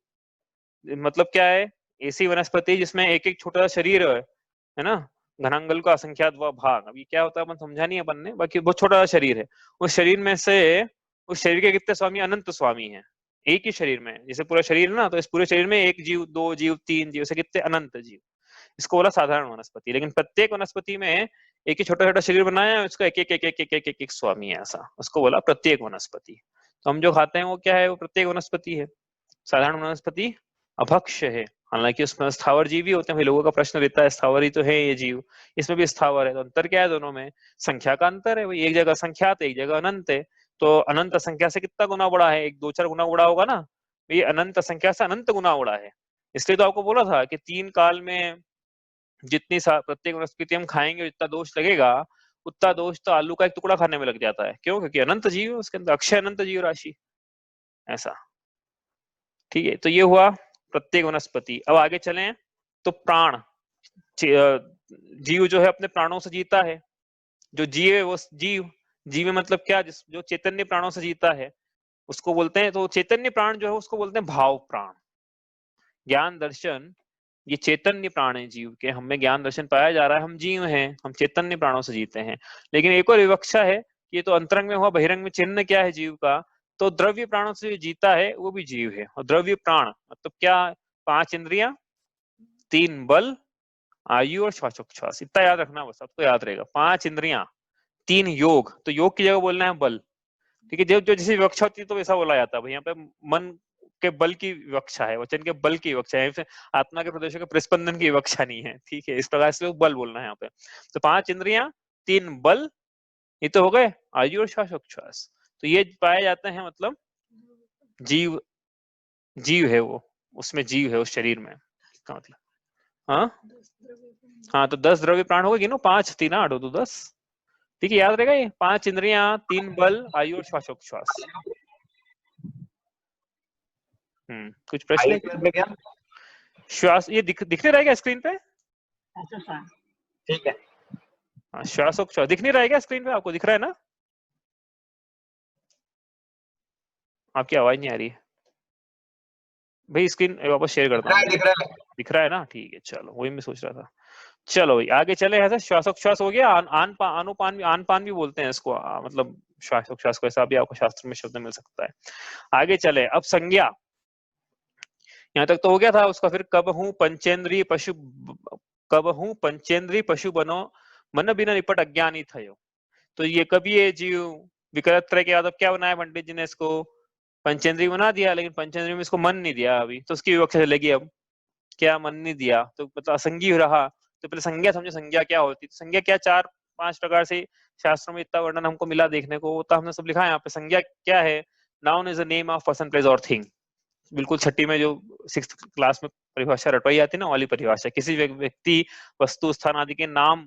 मतलब क्या है, ऐसी वनस्पति जिसमें एक एक छोटा सा शरीर है ना, घनांगल का असंख्यात वह भाग। अब ये क्या होता है अपन समझा नहीं अपन ने, बाकी बहुत छोटा सा शरीर है, उस शरीर में से उस शरीर के कितने स्वामी, अनंत स्वामी हैं एक ही शरीर में, जैसे पूरा शरीर है ना, तो इस पूरे शरीर में 1 जीव 2 जीव 3 जीव से कितने अनंत जीव, इसको बोला साधारण वनस्पति। लेकिन प्रत्येक वनस्पति में एक ही छोटा छोटा शरीर बनाया है, उसका एक एक एक एक एक एक एक, एक स्वामी है, ऐसा उसको बोला प्रत्येक वनस्पति। तो हम जो खाते हैं वो क्या है, वो प्रत्येक वनस्पति है। साधारण वनस्पति अभक्ष है, हालांकि उसमें स्थावर जीव भी होते हैं भाई, लोगों का प्रश्न रहता है स्थावर ही तो है ये जीव, इसमें भी स्थावर है, तो अंतर क्या है दोनों में, संख्या का अंतर है भाई, एक जगह संख्यात है एक जगह अनंत है, तो अनंत संख्या से कितना गुना बड़ा है, 1 2 4 गुना बड़ा होगा ना, ये अनंत संख्या से अनंत गुना बड़ा है। इसलिए तो आपको बोला था कि 3 काल में जितनी प्रत्येक वनस्पति हम खाएंगे जितना दोष लगेगा, उतना दोष तो आलू का एक टुकड़ा खाने में लग जाता है, क्यों, क्योंकि अनंत जीव है उसके अंदर, अक्षय अनंत जीव राशि, ऐसा। ठीक है, तो ये हुआ प्रत्येक वनस्पति। अब आगे चलें तो प्राण, जीव जो है अपने प्राणों से जीता है, जो जीव है वो जीव, जीव मतलब क्या, जो चैतन्य प्राणों से जीता है उसको बोलते हैं, तो चैतन्य प्राण जो है उसको बोलते हैं भाव प्राण। ज्ञान दर्शन ये चैतन्य प्राण है जीव के, हमें ज्ञान दर्शन पाया जा रहा है, हम जीव हैं, हम चैतन्य प्राणों से जीते हैं। लेकिन एक और विवक्षा है कि ये तो अंतरंग में हुआ, बहिरंग में चिन्ह क्या है जीव का, तो द्रव्य प्राणों से जो जीता है वो भी जीव है। और द्रव्य प्राण मतलब क्या, 5 इंद्रियां, 3 बल, आयु और श्वासोच्छ्वास, इतना याद रखना बस, आपको याद रहेगा। 5 इंद्रियां, 3 योग, तो योग की जगह बोलना है बल, ठीक है। जो जो जैसी विवक्षा होती है तो वैसा बोला जाता है भाई, यहाँ पे मन के बल की विवक्षा है, वचन के बल की विवक्षा है, आत्मा के प्रदेशों के प्रस्पंदन की विवक्षा नहीं है, ठीक है। इस प्रकार से बल बोलना है यहाँ पे। तो 5 इंद्रियां, 3 बल, ये तो हो गए आयु और श्वासोच्छ्वास, तो ये पाए जाते हैं, मतलब जीव, जीव है वो, उसमें जीव है उस शरीर में, इसका मतलब। हाँ तो 10 द्रव्य प्राण हो गए, गिनो, 5 3 8 हो तो 10, ठीक है, याद रहेगा ये। 5 इंद्रियां, 3 बल, आयु और श्वासोच्छ्वास। कुछ प्रश्न है? श्वास ये दिखने रहेगा स्क्रीन पे? ठीक है। हाँ, श्वासोच्छ्वास दिख नहीं रहेगा स्क्रीन पे, आपको दिख रहा है ना? आपकी आवाज नहीं आ रही है भाई, स्क्रीन वापस शेयर करता हूँ। दिख रहा है ना, ठीक है, चलो वही मैं सोच रहा था। चलो भाई आगे चले, ऐसा श्वासोच्छ्वास हो गया। अनुपान भी, आनपान भी बोलते हैं इसको, मतलब श्वासोच्छ्वास को, ऐसा भी आपको शास्त्र में शब्द मिल सकता है। आगे चले, अब संज्ञा, यहाँ तक तो हो गया था उसका। फिर कब हूँ पंचेंद्रीय पशु बनो, मन बिना निपट अज्ञानी थयो। तो ये कभी ये जीव विकलत्रय त्रय के बाद क्या बनाया पंडित जी ने, इसको पंचेंद्रीय बना दिया, लेकिन पंचेंद्रीय में इसको मन नहीं दिया अभी, तो उसकी विवक्षा चलेगी अब, क्या मन नहीं दिया तो मतलब असंगी रहा। तो पहले संज्ञा समझो, संज्ञा क्या होती है। तो संज्ञा क्या, 4-5 प्रकार से शास्त्रों में इतना वर्णन हमको मिला देखने को, तो हमने सब लिखा है यहाँ पे। संज्ञा क्या है, noun is the name of person, place और थिंग। बिल्कुल छठी में जो 6th क्लास में परिभाषा रटवाई जाती है ना, वाली परिभाषा, किसी व्यक्ति, वस्तु, स्थान आदि के नाम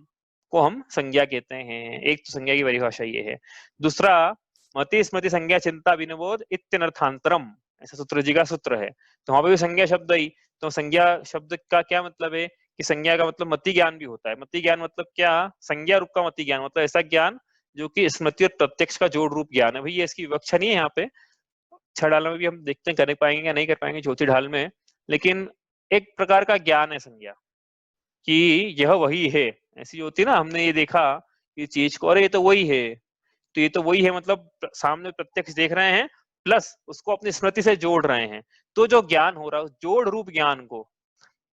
को हम संज्ञा कहते हैं। एक तो संज्ञा की परिभाषा ये है। दूसरा, मति स्मृति संज्ञा चिंता विनिबोध इत्यनर्थांतरम, ऐसा सूत्र जी का सूत्र है। तो वहां पर भी संज्ञा शब्द आई। तो संज्ञा शब्द का क्या मतलब है कि संज्ञा का मतलब मति ज्ञान भी होता है। मति ज्ञान मतलब क्या, संज्ञा रूप का मति ज्ञान मतलब ऐसा ज्ञान जो कि स्मृति और प्रत्यक्ष का जोड़ रूप ज्ञान है। भैया इसकी विवक्षा नहीं है यहाँ पे, 6 ढाल में भी हम देखते हैं कर पाएंगे या नहीं कर पाएंगे ज्योति ढाल में, लेकिन एक प्रकार का ज्ञान है संज्ञा कि यह वही है। ऐसी होती है ना, हमने ये देखा ये चीज को, अरे ये तो वही है, तो ये तो वही है, मतलब सामने प्रत्यक्ष देख रहे हैं प्लस उसको अपनी स्मृति से जोड़ रहे हैं, तो जो ज्ञान हो रहा है जोड़ रूप ज्ञान को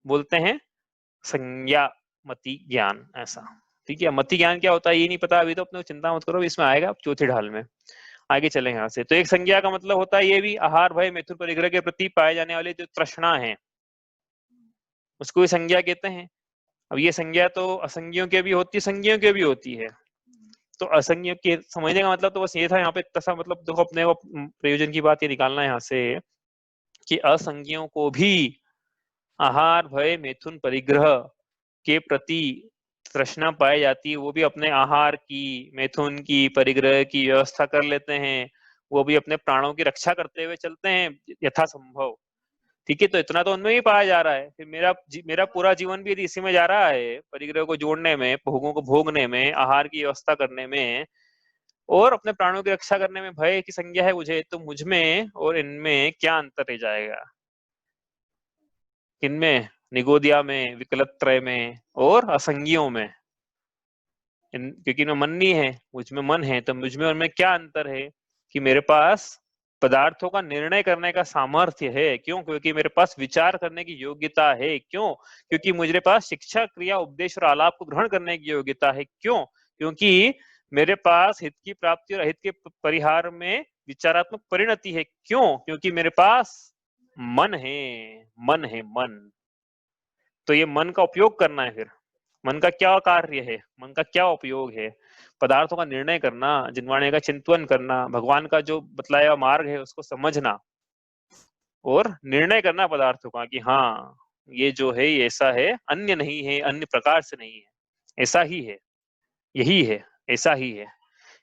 बोलते हैं संज्ञा मति ज्ञान, ऐसा, ठीक है। मति ज्ञान क्या होता है ये नहीं पता अभी, तो अपने चिंता मत करो, इसमें आएगा चौथी ढाल में। आगे चले यहाँ से। तो एक संज्ञा का मतलब होता है ये भी, आहार भय मैथुन परिग्रह के प्रति पाए जाने वाले जो तृष्णा है उसको भी संज्ञा कहते हैं। अब ये संज्ञा तो असंज्ञों के भी होती है, संज्ञों के भी होती है। तो असंज्ञ के समझने का मतलब तो बस ये था यहाँ पे, तसा मतलब देखो अपने को प्रयोजन की बात ये निकालना है यहाँ से कि असंज्ञों को भी आहार भय मैथुन परिग्रह के प्रति तृष्णा पाई जाती है। वो भी अपने आहार की, मैथुन की, परिग्रह की व्यवस्था कर लेते हैं, वो भी अपने प्राणों की रक्षा करते हुए चलते हैं यथासंभव, ठीक है। तो इतना तो उनमें ही पाया जा रहा है। फिर मेरा पूरा जीवन भी यदि इसी में जा रहा है, परिग्रह को जोड़ने में, भोगों को भोगने में, आहार की व्यवस्था करने में और अपने प्राणों की रक्षा करने में भय की संज्ञा है मुझे, तो मुझ में और इनमें क्या अंतर रह जाएगा, इनमें निगोदिया में, विकलत्रय में और असंज्ञों में, क्योंकि इनमें मन नहीं है, मुझ में मन है, तो मुझ में उनमें क्या अंतर है कि मेरे पास पदार्थों का निर्णय करने का सामर्थ्य है। क्यों? क्योंकि मेरे पास विचार करने की योग्यता है। क्यों? क्योंकि मेरे पास शिक्षा, क्रिया, उपदेश और आलाप को ग्रहण करने की योग्यता है। क्यों? क्योंकि मेरे पास हित की प्राप्ति और अहित के परिहार में विचारात्मक परिणति है। क्यों? क्योंकि मेरे पास मन है, मन है, मन। तो ये मन का उपयोग करना है। फिर मन का क्या कार्य है, मन का क्या उपयोग है, पदार्थों का निर्णय करना, जिनवाणे का चिंतन करना, भगवान का जो बतलाया मार्ग है उसको समझना और निर्णय करना पदार्थों का कि हाँ ये जो है ये ऐसा है, अन्य नहीं है, अन्य प्रकार से नहीं है, ऐसा ही है, यही है, ऐसा ही है।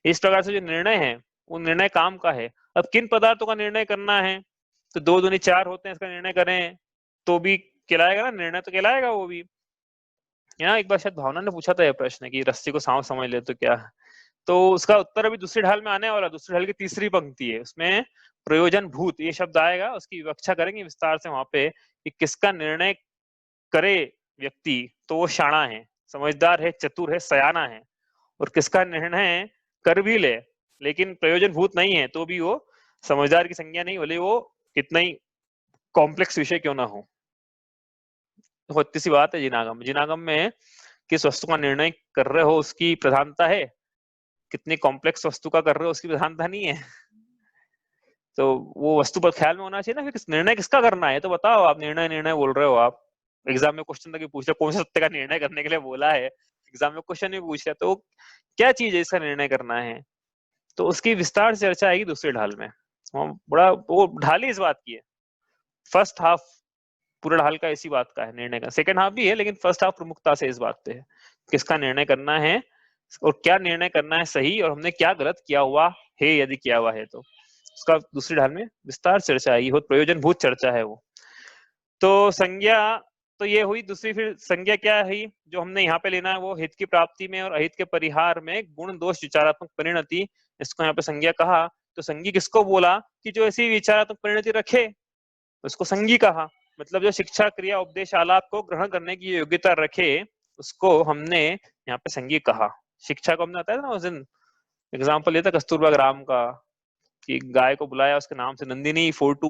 इस प्रकार से जो निर्णय है वो निर्णय काम का है। अब किन पदार्थों का निर्णय करना है, तो 2 दूनी 4 होते हैं, इसका निर्णय करें तो भी कहलाएगा ना, निर्णय तो कहलाएगा वो भी। यहाँ एक बार शायद भावना ने पूछा था यह प्रश्न कि रस्सी को सांप समझ ले तो क्या, तो उसका उत्तर अभी दूसरी ढाल में आने वाला। दूसरी ढाल की तीसरी पंक्ति है, उसमें प्रयोजन भूत ये शब्द आएगा, उसकी व्याख्या करेंगे विस्तार से वहां पे कि किसका निर्णय करे व्यक्ति तो वो शाणा है, समझदार है, चतुर है, सयाना है, और किसका निर्णय कर भी ले लेकिन प्रयोजन भूत नहीं है तो भी वो समझदार की संज्ञा नहीं, भले वो कितना ही कॉम्प्लेक्स विषय क्यों ना हो। होती सी बात है जिनागम में किस वस्तु का निर्णय कर रहे हो उसकी प्रधानता है, कितनी कॉम्प्लेक्स वस्तु का कर रहे हो उसकी प्रधानता नहीं है। तो वो वस्तु पर ख्याल में होना चाहिए ना, फिर निर्णय किसका करना है तो बताओ। आप निर्णय बोल रहे हो, आप एग्जाम में क्वेश्चन तक पूछ रहे कौन से सत्य का निर्णय करने के लिए बोला है, एग्जाम में क्वेश्चन भी पूछ रहे तो क्या चीज है इसका निर्णय करना है, तो उसकी विस्तार से चर्चा आएगी दूसरे ढाल में। बड़ा वो ढाल ही इस बात की है, फर्स्ट हाफ पूरा ढाल का इसी बात का है निर्णय का, सेकंड हाफ भी है लेकिन फर्स्ट हाफ प्रमुखता से इस बात पे है किसका निर्णय करना है और क्या निर्णय करना है सही, और हमने क्या गलत किया हुआ है यदि किया हुआ है तो उसका दूसरी ढाल में विस्तार चर्चा आएगी, बहुत प्रयोजन भूत चर्चा है वो। तो संज्ञा तो ये हुई, दूसरी फिर संज्ञा क्या है जो हमने यहाँ पे लेना है वो हित की प्राप्ति में और अहित के परिहार में गुण दोष विचारात्मक परिणति, इसको यहाँ पे संज्ञा कहा। तो संज्ञी किसको बोला कि जो ऐसी विचारात्मक परिणति रखे उसको संज्ञी कहा, मतलब जो शिक्षा क्रिया उपदेश आलाप को ग्रहण करने की योग्यता रखे उसको हमने यहाँ पे संज्ञी कहा। शिक्षा को हमने बताया था ना उस दिन, एग्जाम्पल लिया था कस्तूरबा ग्राम का कि गाय को बुलाया उसके नाम से नंदिनी 42